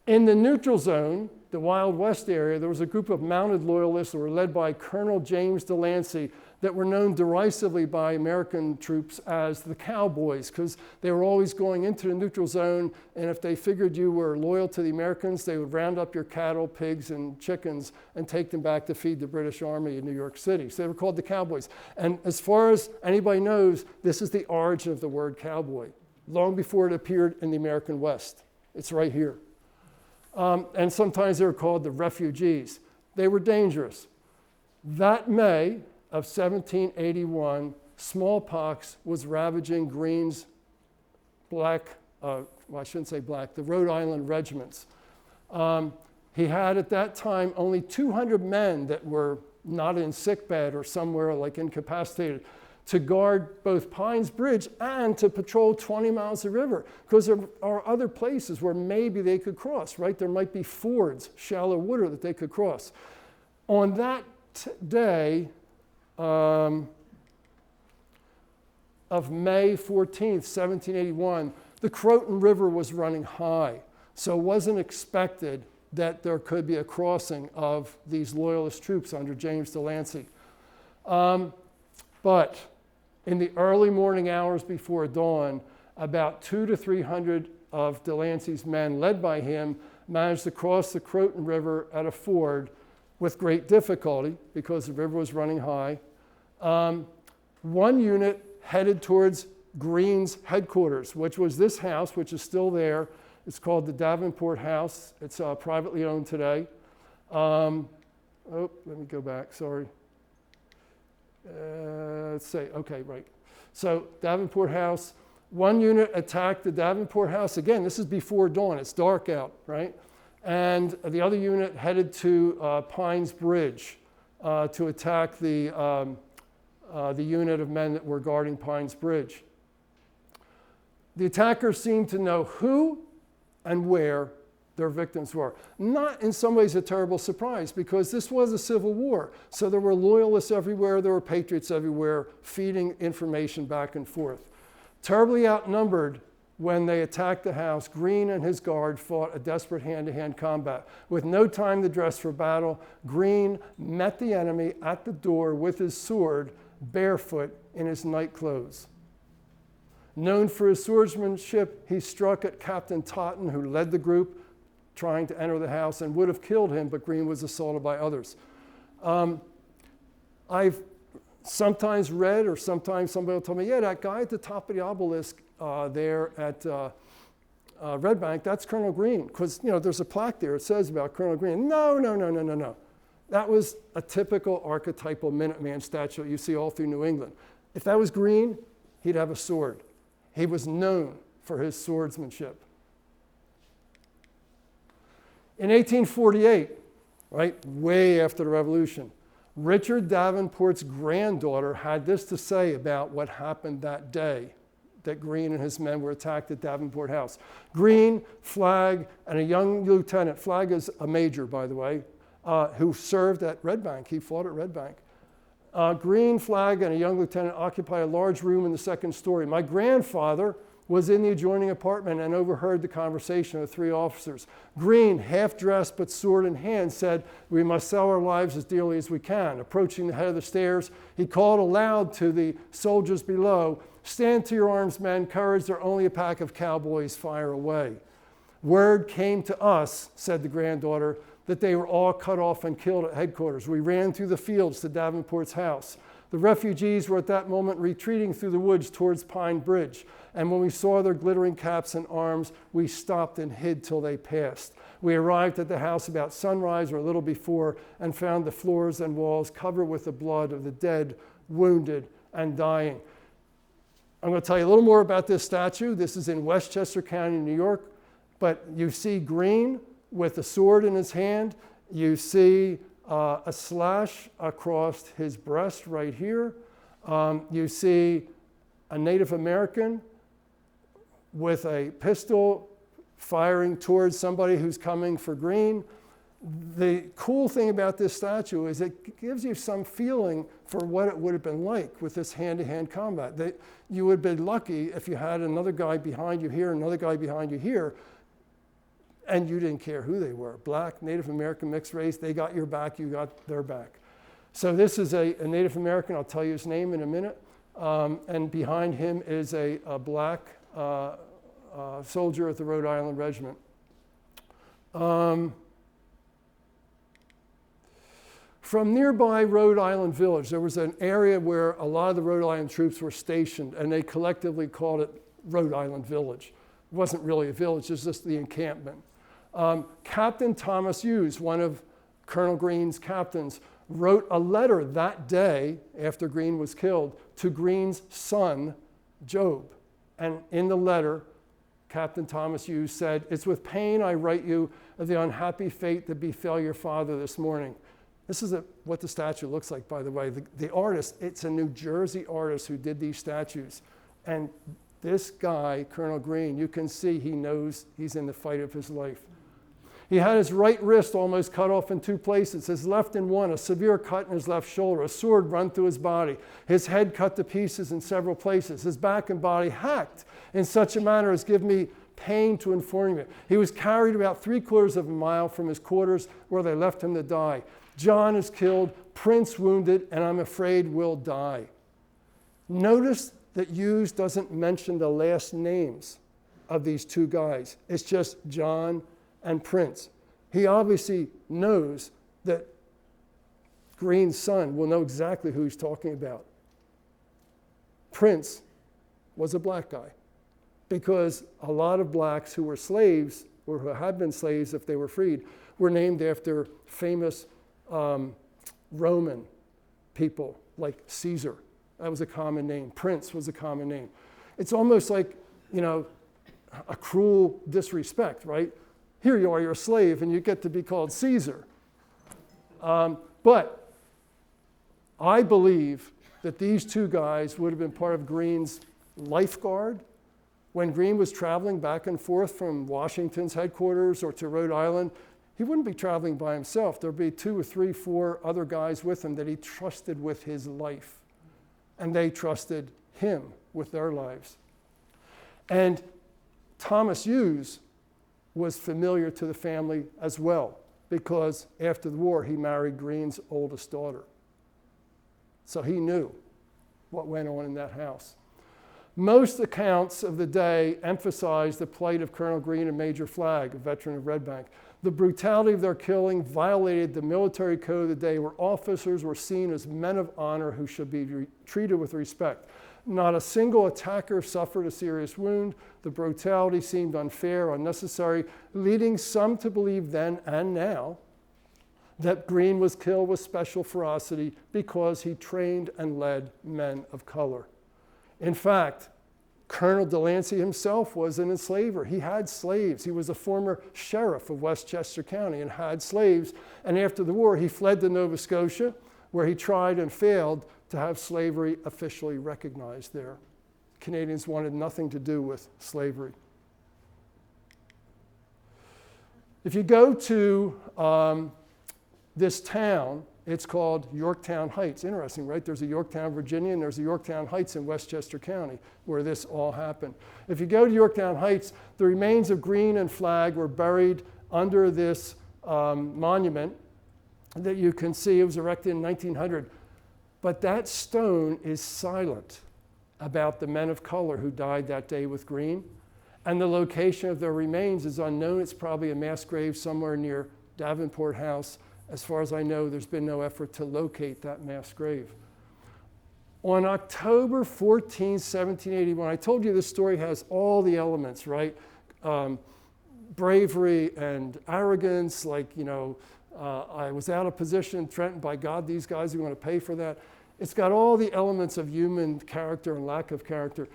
In the neutral zone, the Wild West area, there was a group of mounted loyalists that were led by Colonel James Delancey that were known derisively by American troops as the Cowboys, because they were always going into the neutral zone, and if they figured you were loyal to the Americans, they would round up your cattle, pigs, and chickens and take them back to feed the British Army in New York City. So they were called the Cowboys. And as far as anybody knows, this is the origin of the word cowboy, long before it appeared in the American West. It's right here. And sometimes they were called the refugees. They were dangerous. That May of 1781, smallpox was ravaging Greene's the Rhode Island regiments. He had at that time only 200 men that were not in sickbed or somewhere like incapacitated to guard both Pines Bridge and to patrol 20 miles of river, because there are other places where maybe they could cross, right? There might be fords, shallow water that they could cross. On that day, of May 14th, 1781, the Croton River was running high. So it wasn't expected that there could be a crossing of these loyalist troops under James Delancey. But in the early morning hours before dawn, about 200 to 300 of Delancey's men, led by him, managed to cross the Croton River at a ford with great difficulty because the river was running high. One unit headed towards Greene's headquarters, which was this house, which is still there. It's called the Davenport House. It's privately owned today. Let me go back, sorry. Let's say, okay, right. So Davenport House, one unit attacked the Davenport House. Again, this is before dawn, it's dark out, right? And the other unit headed to Pines Bridge to attack the unit of men that were guarding Pines Bridge. The attackers seemed to know who and where their victims were. Not in some ways a terrible surprise, because this was a civil war. So there were loyalists everywhere, there were patriots everywhere, feeding information back and forth. Terribly outnumbered, when they attacked the house, Greene and his guard fought a desperate hand-to-hand combat. With no time to dress for battle, Greene met the enemy at the door with his sword, barefoot in his night clothes. Known for his swordsmanship, he struck at Captain Totten, who led the group trying to enter the house, and would have killed him, but Greene was assaulted by others. I've sometimes read, or sometimes somebody will tell me, yeah, that guy at the top of the obelisk there at Red Bank, that's Colonel Greene, because there's a plaque there, it says about Colonel Greene. No. That was a typical archetypal Minuteman statue you see all through New England. If that was Greene, he'd have a sword. He was known for his swordsmanship. In 1848, right, way after the Revolution, Richard Davenport's granddaughter had this to say about what happened that day that Greene and his men were attacked at Davenport House. Greene, Flagg, and a young lieutenant, Flagg is a major, by the way, who served at Red Bank. He fought at Red Bank. Greene, Flagg, and a young lieutenant occupied a large room in the second story. My grandfather was in the adjoining apartment and overheard the conversation of the three officers. Greene, half-dressed but sword in hand, said, "We must sell our lives as dearly as we can." Approaching the head of the stairs, he called aloud to the soldiers below, "Stand to your arms, men. Courage, they're only a pack of cowboys. Fire away." Word came to us, said the granddaughter, that they were all cut off and killed at headquarters. We ran through the fields to Davenport's house. The refugees were at that moment retreating through the woods towards Pine Bridge, and when we saw their glittering caps and arms, we stopped and hid till they passed. We arrived at the house about sunrise or a little before and found the floors and walls covered with the blood of the dead, wounded, and dying. I'm going to tell you a little more about this statue. This is in Westchester County, New York, but you see Greene with a sword in his hand. You see a slash across his breast right here. You see a Native American with a pistol firing towards somebody who's coming for Greene. The cool thing about this statue is it gives you some feeling for what it would have been like with this hand-to-hand combat. That you would be lucky if you had another guy behind you here, another guy behind you here, and you didn't care who they were. Black, Native American, mixed race, they got your back, you got their back. So this is a Native American, I'll tell you his name in a minute, and behind him is a black soldier at the Rhode Island Regiment. From nearby Rhode Island Village, there was an area where a lot of the Rhode Island troops were stationed, and they collectively called it Rhode Island Village. It wasn't really a village, it was just the encampment. Captain Thomas Hughes, one of Colonel Greene's captains, wrote a letter that day after Greene was killed to Greene's son, Job. And in the letter, Captain Thomas Hughes said, "It's with pain I write you of the unhappy fate that befell your father this morning." This is what the statue looks like, by the way. The artist, it's a New Jersey artist who did these statues. And this guy, Colonel Greene, you can see he knows he's in the fight of his life. He had his right wrist almost cut off in 2 places, his left in one, a severe cut in his left shoulder, a sword run through his body, his head cut to pieces in several places, his back and body hacked in such a manner as give me pain to inform you. He was carried about 3/4 of a mile from his quarters where they left him to die. John is killed, Prince wounded, and I'm afraid will die. Notice that Hughes doesn't mention the last names of these 2 guys. It's just John and Prince. He obviously knows that Green's son will know exactly who he's talking about. Prince was a black guy because a lot of blacks who were slaves or who had been slaves if they were freed were named after famous Roman people like Caesar. That was a common name. Prince was a common name. It's almost like, a cruel disrespect, right? Here you are, you're a slave, and you get to be called Caesar. But I believe that these 2 guys would have been part of Greene's lifeguard. When Greene was traveling back and forth from Washington's headquarters or to Rhode Island, he wouldn't be traveling by himself. There'd be 2 or 3, 4 other guys with him that he trusted with his life. And they trusted him with their lives. And Thomas Hughes was familiar to the family as well, because after the war, he married Greene's oldest daughter. So he knew what went on in that house. Most accounts of the day emphasize the plight of Colonel Greene and Major Flagg, a veteran of Red Bank. The brutality of their killing violated the military code of the day, where officers were seen as men of honor who should be treated with respect. Not a single attacker suffered a serious wound. The brutality seemed unfair, unnecessary, leading some to believe then and now that Greene was killed with special ferocity because he trained and led men of color. In fact, Colonel Delancey himself was an enslaver. He had slaves. He was a former sheriff of Westchester County and had slaves. And after the war, he fled to Nova Scotia, where he tried and failed to have slavery officially recognized there. Canadians wanted nothing to do with slavery. If you go to this town, it's called Yorktown Heights. Interesting, right? There's a Yorktown, Virginia, and there's a Yorktown Heights in Westchester County where this all happened. If you go to Yorktown Heights, the remains of Greene and Flagg were buried under this monument that you can see. It was erected in 1900. But that stone is silent about the men of color who died that day with Greene. And the location of their remains is unknown. It's probably a mass grave somewhere near Davenport House. As far as I know, there's been no effort to locate that mass grave. On October 14, 1781, I told you this story has all the elements, right? Bravery and arrogance, like, I was out of position in Trenton. By God, these guys are going to pay for that. It's got all the elements of human character and lack of character.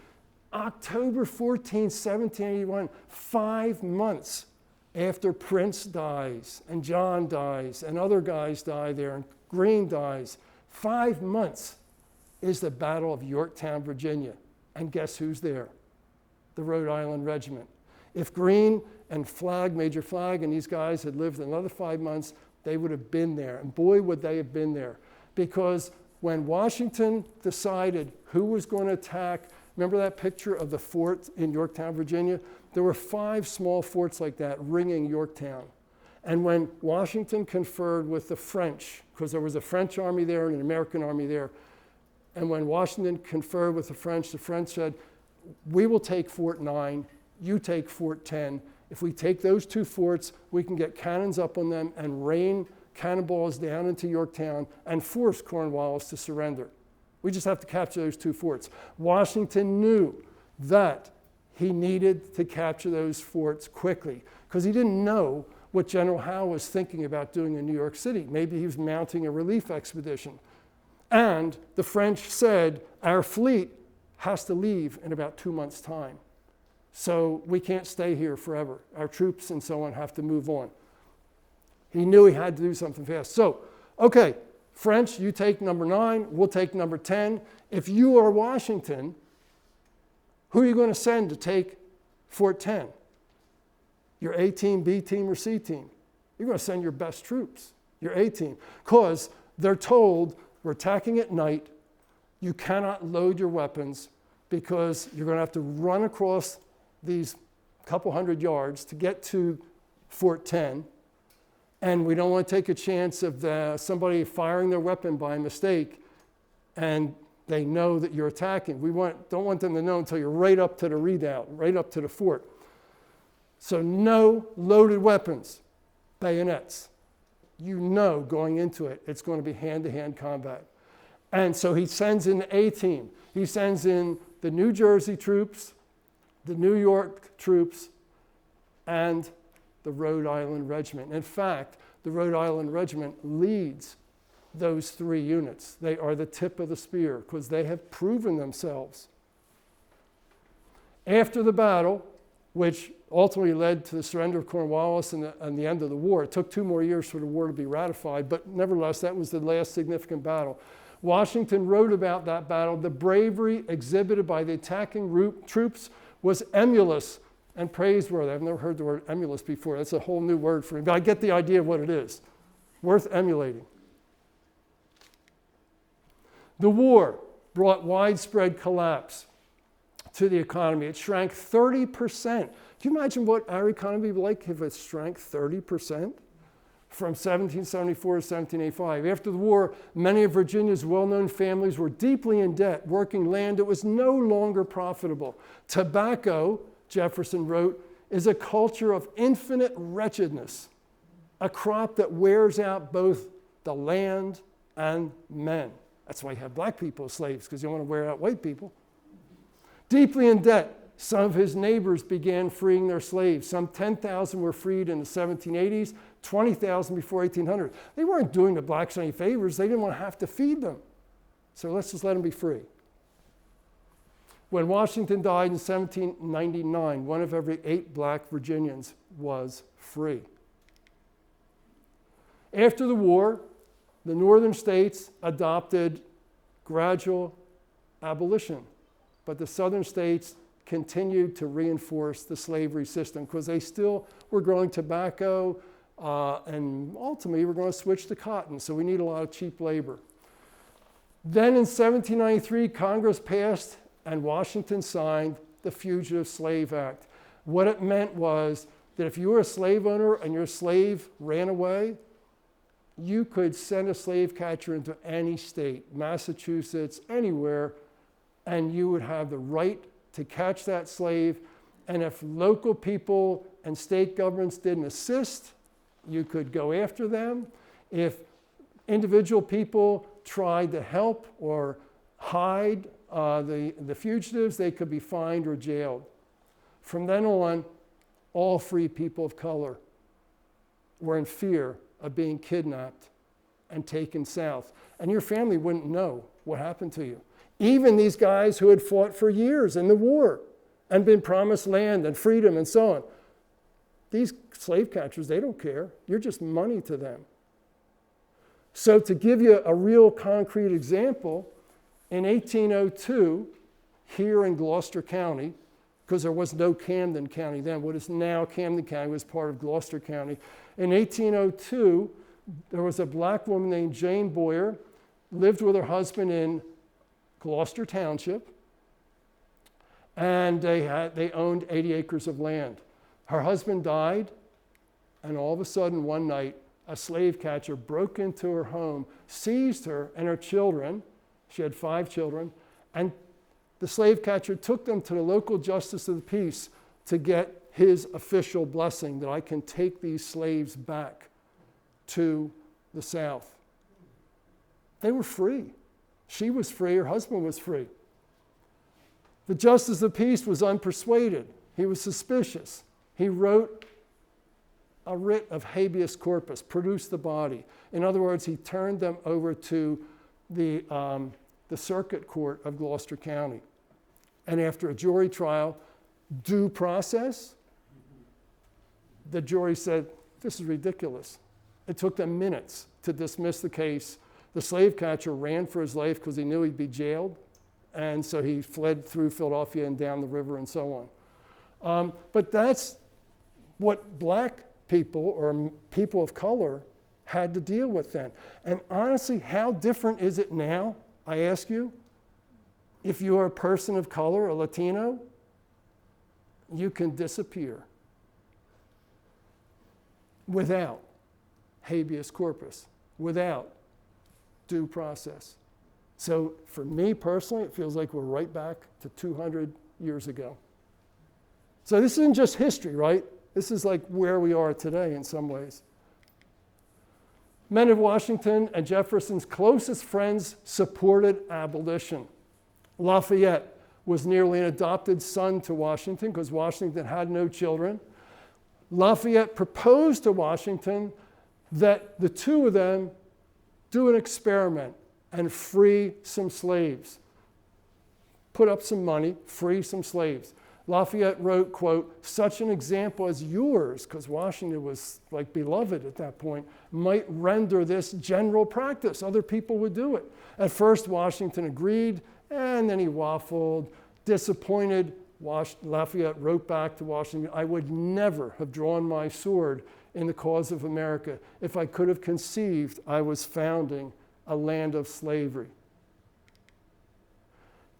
October 14, 1781, 5 months after Prince dies and John dies and other guys die there and Greene dies, 5 months is the Battle of Yorktown, Virginia. And guess who's there? The Rhode Island Regiment. If Greene and Flagg, Major Flagg, and these guys had lived another 5 months, they would have been there. And boy, would they have been there. Because when Washington decided who was going to attack, remember that picture of the fort in Yorktown, Virginia? There were 5 small forts like that ringing Yorktown. And when Washington conferred with the French, because there was a French army there and an American army there, and when Washington conferred with the French said, we will take Fort 9, you take Fort 10. If we take those 2 forts, we can get cannons up on them and rain cannonballs down into Yorktown and force Cornwallis to surrender. We just have to capture those 2 forts. Washington knew that he needed to capture those forts quickly because he didn't know what General Howe was thinking about doing in New York City. Maybe he was mounting a relief expedition. And the French said, our fleet has to leave in about 2 months' time. So we can't stay here forever. Our troops and so on have to move on. He knew he had to do something fast. So, okay, French, you take number 9, we'll take number 10. If you are Washington, who are you going to send to take Fort 10? Your A team, B team, or C team? you're going to send your best troops, your A team, because they're told we're attacking at night. You cannot load your weapons because you're going to have to run across these couple hundred yards to get to Fort 10. And we don't want to take a chance of somebody firing their weapon by mistake and they know that you're attacking. Don't want them to know until you're right up to the redoubt, right up to the fort. So no loaded weapons, bayonets. You know going into it, it's going to be hand-to-hand combat. And so he sends in the A team. He sends in the New Jersey troops, the New York troops, and the Rhode Island Regiment. In fact, the Rhode Island Regiment leads those 3 units. They are the tip of the spear because they have proven themselves. After the battle, which ultimately led to the surrender of Cornwallis and the end of the war, it took 2 more years for the war to be ratified, but nevertheless, that was the last significant battle. Washington wrote about that battle. The bravery exhibited by the attacking troops was emulous and praiseworthy. I've never heard the word emulous before. That's a whole new word for me, but I get the idea of what it is. Worth emulating. The war brought widespread collapse to the economy. It shrank 30%. Can you imagine what our economy would be like if it shrank 30%? From 1774 to 1785. After the war, many of Virginia's well-known families were deeply in debt, working land that was no longer profitable. Tobacco, Jefferson wrote, is a culture of infinite wretchedness, a crop that wears out both the land and men. That's why you have black people as slaves, because you don't want to wear out white people. Deeply in debt, some of his neighbors began freeing their slaves. Some 10,000 were freed in the 1780s, 20,000 before 1800. They weren't doing the blacks any favors. They didn't want to have to feed them. So let's just let them be free. When Washington died in 1799, 1 of every 8 black Virginians was free. After the war, the northern states adopted gradual abolition, but the southern states continued to reinforce the slavery system because they still were growing tobacco and ultimately we're going to switch to cotton, so we need a lot of cheap labor. Then in 1793, Congress passed and Washington signed the Fugitive Slave Act. What it meant was that if you were a slave owner and your slave ran away, you could send a slave catcher into any state, Massachusetts, anywhere, and you would have the right to catch that slave. And if local people and state governments didn't assist, you could go after them. If individual people tried to help or hide the fugitives, they could be fined or jailed. From then on, all free people of color were in fear of being kidnapped and taken south. And your family wouldn't know what happened to you. Even these guys who had fought for years in the war and been promised land and freedom and so on. These slave catchers, they don't care. You're just money to them. So to give you a real concrete example, in 1802, here in Gloucester County, because there was no Camden County then, what is now Camden County was part of Gloucester County. In 1802, there was a black woman named Jane Boyer, lived with her husband in Gloucester Township, and they owned 80 acres of land. Her husband died, and all of a sudden one night, a slave catcher broke into her home, seized her and her children. She had 5 children, and the slave catcher took them to the local justice of the peace to get his official blessing that I can take these slaves back to the South. They were free. She was free, her husband was free. The justice of peace was unpersuaded. He was suspicious. He wrote a writ of habeas corpus, produce the body. In other words, he turned them over to the circuit court of Gloucester County. And after a jury trial, due process, the jury said, this is ridiculous. It took them minutes to dismiss the case. The slave catcher ran for his life because he knew he'd be jailed. And so he fled through Philadelphia and down the river and so on. But that's what black people or people of color had to deal with then. And honestly, how different is it now, I ask you? If you're a person of color, a Latino, you can disappear without habeas corpus, without due process. So for me personally, it feels like we're right back to 200 years ago. So this isn't just history, right? This is like where we are today in some ways. Men of Washington and Jefferson's closest friends supported abolition. Lafayette was nearly an adopted son to Washington because Washington had no children. Lafayette proposed to Washington that the two of them do an experiment and free some slaves. Put up some money, free some slaves. Lafayette wrote, quote, "Such an example as yours," because Washington was like beloved at that point, "might render this general practice." Other people would do it. At first, Washington agreed, and then he waffled. Disappointed, Lafayette wrote back to Washington, "I would never have drawn my sword in the cause of America if I could have conceived I was founding a land of slavery."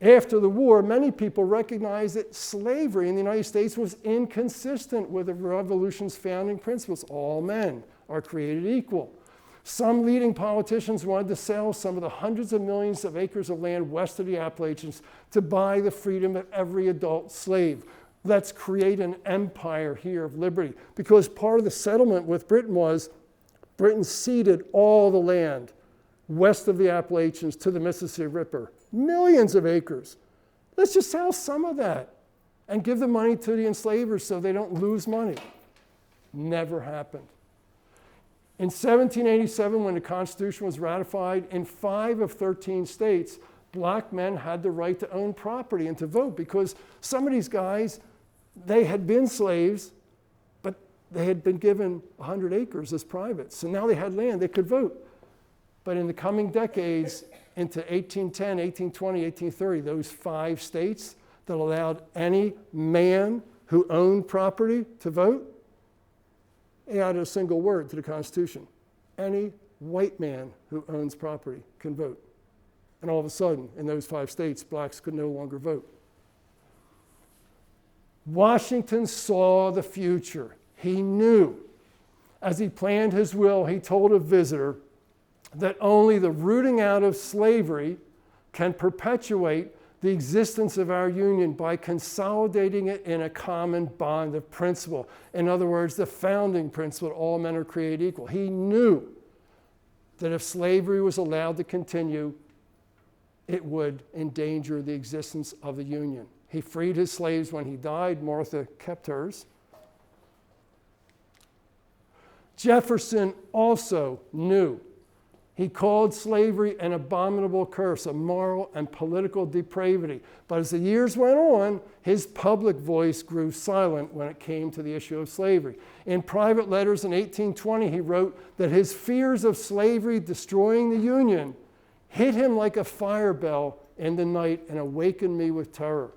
After the war, many people recognized that slavery in the United States was inconsistent with the Revolution's founding principles. All men are created equal. Some leading politicians wanted to sell some of the hundreds of millions of acres of land west of the Appalachians to buy the freedom of every adult slave. Let's create an empire here of liberty. Because part of the settlement with Britain was Britain ceded all the land west of the Appalachians to the Mississippi River. Millions of acres. Let's just sell some of that and give the money to the enslavers so they don't lose money. Never happened. In 1787, when the Constitution was ratified, in 5 of 13 states, black men had the right to own property and to vote because some of these guys, they had been slaves, but they had been given 100 acres as privates. So now they had land, they could vote. But in the coming decades, into 1810, 1820, 1830, those 5 states that allowed any man who owned property to vote, they added a single word to the Constitution. Any white man who owns property can vote. And all of a sudden, in those 5 states, blacks could no longer vote. Washington saw the future. He knew. As he planned his will, he told a visitor that only the rooting out of slavery can perpetuate the existence of our union by consolidating it in a common bond of principle. In other words, the founding principle that all men are created equal. He knew that if slavery was allowed to continue, it would endanger the existence of the union. He freed his slaves when he died. Martha kept hers. Jefferson also knew. He called slavery an abominable curse, a moral and political depravity. But as the years went on, his public voice grew silent when it came to the issue of slavery. In private letters in 1820, he wrote that his fears of slavery destroying the Union hit him like a fire bell in the night and awakened me with terror.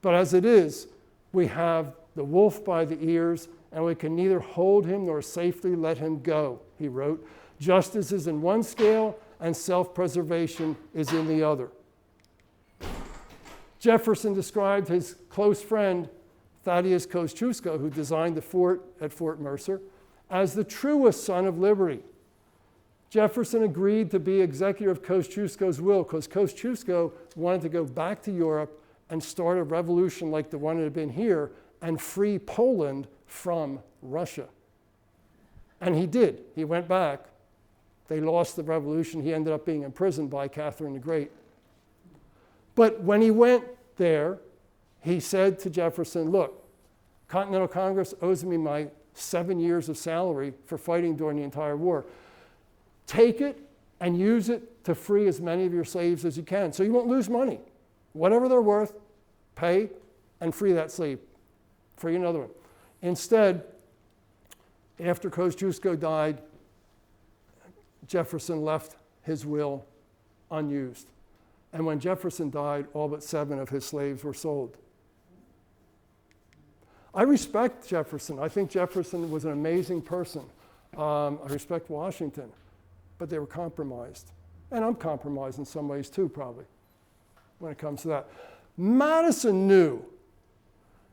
But as it is, we have the wolf by the ears, and we can neither hold him nor safely let him go, he wrote. Justice is in one scale, and self-preservation is in the other. Jefferson described his close friend, Thaddeus Kosciuszko, who designed the fort at Fort Mercer, as the truest son of liberty. Jefferson agreed to be executor of Kosciuszko's will because Kosciuszko wanted to go back to Europe and start a revolution like the one that had been here and free Poland from Russia. And he did. He went back. They lost the revolution. He ended up being imprisoned by Catherine the Great. But when he went there, he said to Jefferson, look, Continental Congress owes me my 7 years of salary for fighting during the entire war. Take it and use it to free as many of your slaves as you can. So you won't lose money. Whatever they're worth, pay and free that slave. Free another one. Instead, after Kosciuszko died, Jefferson left his will unused. And when Jefferson died, all but 7 of his slaves were sold. I respect Jefferson. I think Jefferson was an amazing person. I respect Washington, but they were compromised. And I'm compromised in some ways too, probably, when it comes to that. Madison knew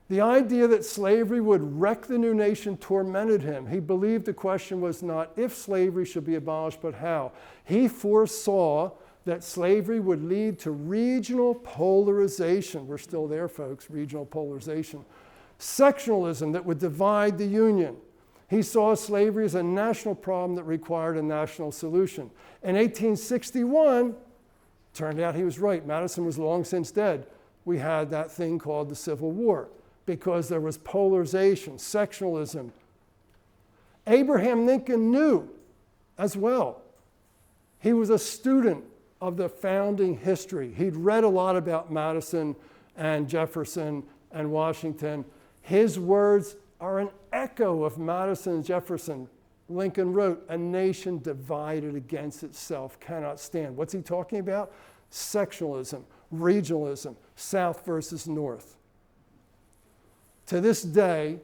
the idea that slavery would wreck the new nation tormented him. He believed the question was not if slavery should be abolished, but how. He foresaw that slavery would lead to regional polarization. We're still there, folks, regional polarization. Sectionalism that would divide the Union. He saw slavery as a national problem that required a national solution. In 1861, turned out he was right. Madison was long since dead. We had that thing called the Civil War because there was polarization, sectionalism. Abraham Lincoln knew as well. He was a student of the founding history. He'd read a lot about Madison and Jefferson and Washington. His words are an echo of Madison and Jefferson. Lincoln wrote, "A nation divided against itself cannot stand." What's he talking about? Sectionalism, regionalism, South versus North. To this day,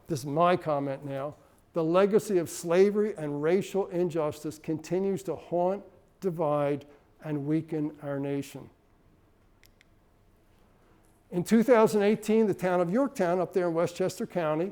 this is my comment now, the legacy of slavery and racial injustice continues to haunt, divide, and weaken our nation. In 2018, the town of Yorktown, up there in Westchester County,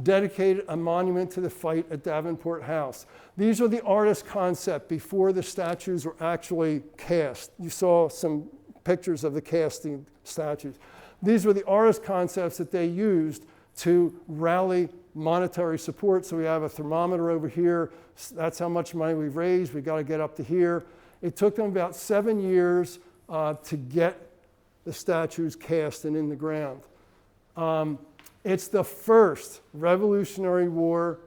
dedicated a monument to the fight at Davenport House. These are the artist concept before the statues were actually cast. You saw some pictures of the casting statues. These were the artist concepts that they used to rally monetary support. So we have a thermometer over here. That's how much money we've raised. We've got to get up to here. It took them about 7 years to get the statues cast and in the ground. It's the first Revolutionary War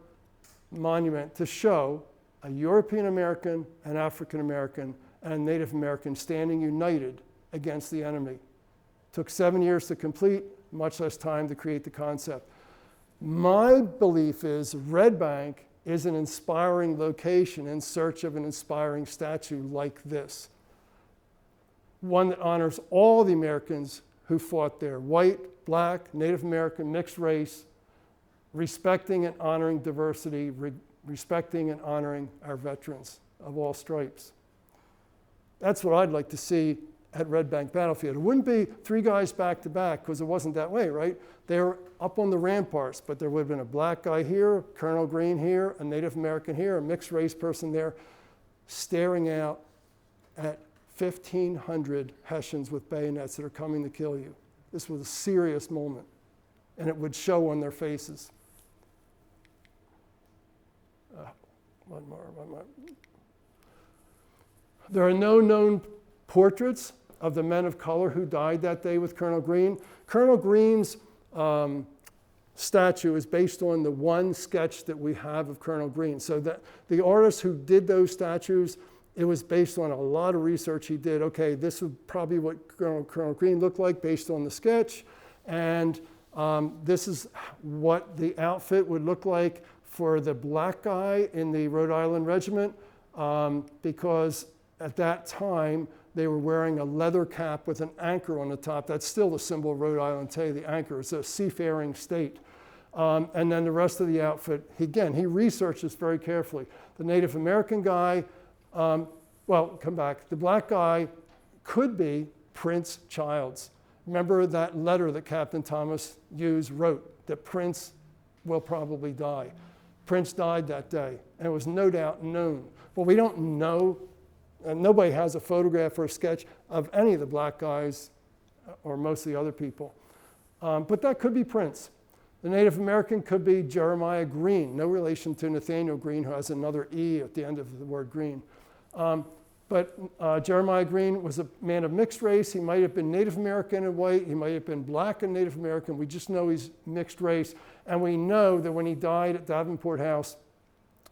monument to show a European American, an African American, and a Native American standing united against the enemy. Took 7 years to complete, much less time to create the concept. My belief is Red Bank is an inspiring location in search of an inspiring statue like this. One that honors all the Americans who fought there, white, black, Native American, mixed race, respecting and honoring diversity, respecting and honoring our veterans of all stripes. That's what I'd like to see at Red Bank Battlefield. It wouldn't be 3 guys back to back because it wasn't that way, right? They were up on the ramparts, but there would have been a black guy here, Colonel Green here, a Native American here, a mixed race person there, staring out at 1,500 Hessians with bayonets that are coming to kill you. This was a serious moment, and it would show on their faces. One more. There are no known portraits of the men of color who died that day with Colonel Green. Colonel Green's statue is based on the one sketch that we have of Colonel Green. So that the artist who did those statues, it was based on a lot of research he did. Okay, this is probably what Colonel Green looked like based on the sketch. And this is what the outfit would look like for the black guy in the Rhode Island Regiment, because at that time they were wearing a leather cap with an anchor on the top. That's still the symbol of Rhode Island today, the anchor. It's a seafaring state. And then the rest of the outfit, again, he researched this very carefully. The Native American guy, come back. The black guy could be Prince Childs. Remember that letter that Captain Thomas Hughes wrote, that Prince will probably die. Prince died that day, and it was no doubt known. But we don't know, and nobody has a photograph or a sketch of any of the black guys or most of the other people. But that could be Prince. The Native American could be Jeremiah Green, no relation to Nathaniel Green, who has another E at the end of the word green. But Jeremiah Green was a man of mixed race. He might have been Native American and white. He might have been black and Native American. We just know he's mixed race. And we know that when he died at Davenport House,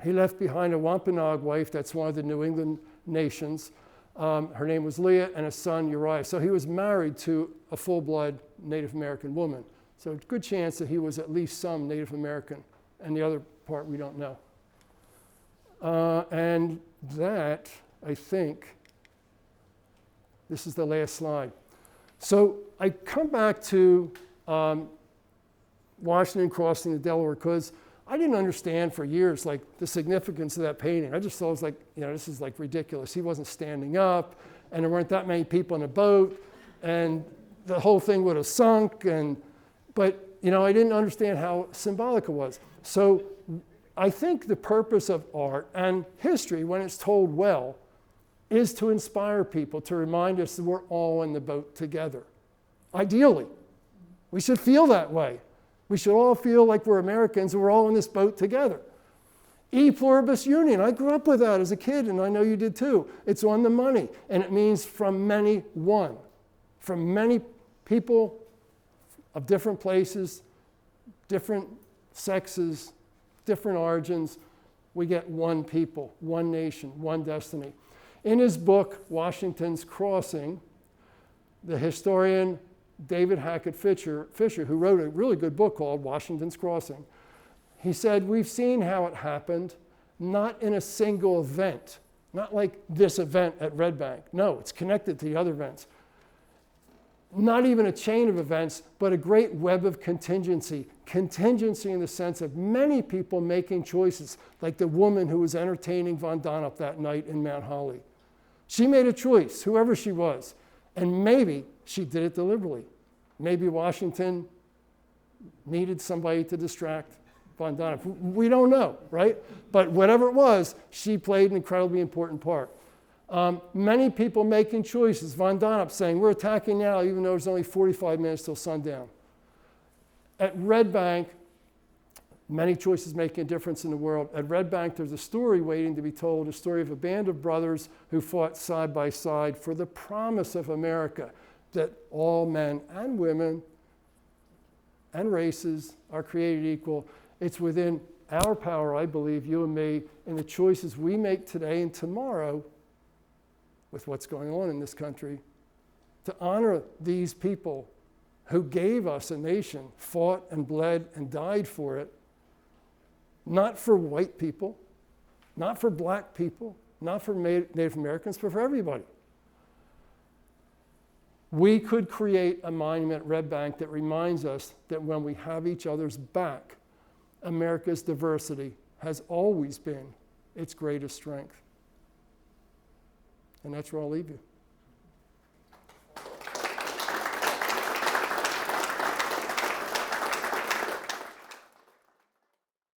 he left behind a Wampanoag wife. That's one of the New England nations. Her name was Leah, and a son, Uriah. So he was married to a full-blood Native American woman. So a good chance that he was at least some Native American. And the other part we don't know. And that, I think, this is the last slide. So I come back to Washington crossing the Delaware, because I didn't understand for years like the significance of that painting. I just thought it was like, this is like ridiculous. He wasn't standing up, and there weren't that many people in a boat, and the whole thing would have sunk. But I didn't understand how symbolic it was. So I think the purpose of art and history, when it's told well, is to inspire people, to remind us that we're all in the boat together. Ideally, we should feel that way. We should all feel like we're Americans and we're all in this boat together. E pluribus union, I grew up with that as a kid, and I know you did too. It's on the money, and it means from many, one. From many people of different places, different sexes, different origins, we get one people, one nation, one destiny. In his book, Washington's Crossing, the historian David Hackett Fisher, who wrote a really good book called Washington's Crossing, he said, we've seen how it happened, not in a single event, not like this event at Red Bank. No, it's connected to the other events. Not even a chain of events, but a great web of contingency. Contingency in the sense of many people making choices, like the woman who was entertaining von Donop that night in Mount Holly. She made a choice, whoever she was, and maybe she did it deliberately. Maybe Washington needed somebody to distract von Donop. We don't know, right? But whatever it was, she played an incredibly important part. Many people making choices. Von Donop saying, we're attacking now, even though there's only 45 minutes till sundown. At Red Bank, many choices making a difference in the world. At Red Bank, there's a story waiting to be told, a story of a band of brothers who fought side by side for the promise of America, that all men and women and races are created equal. It's within our power, I believe, you and me, in the choices we make today and tomorrow with what's going on in this country, to honor these people who gave us a nation, fought and bled and died for it, not for white people, not for black people, not for Native Americans, but for everybody. We could create a monument at Red Bank that reminds us that when we have each other's back, America's diversity has always been its greatest strength. And that's where I'll leave you.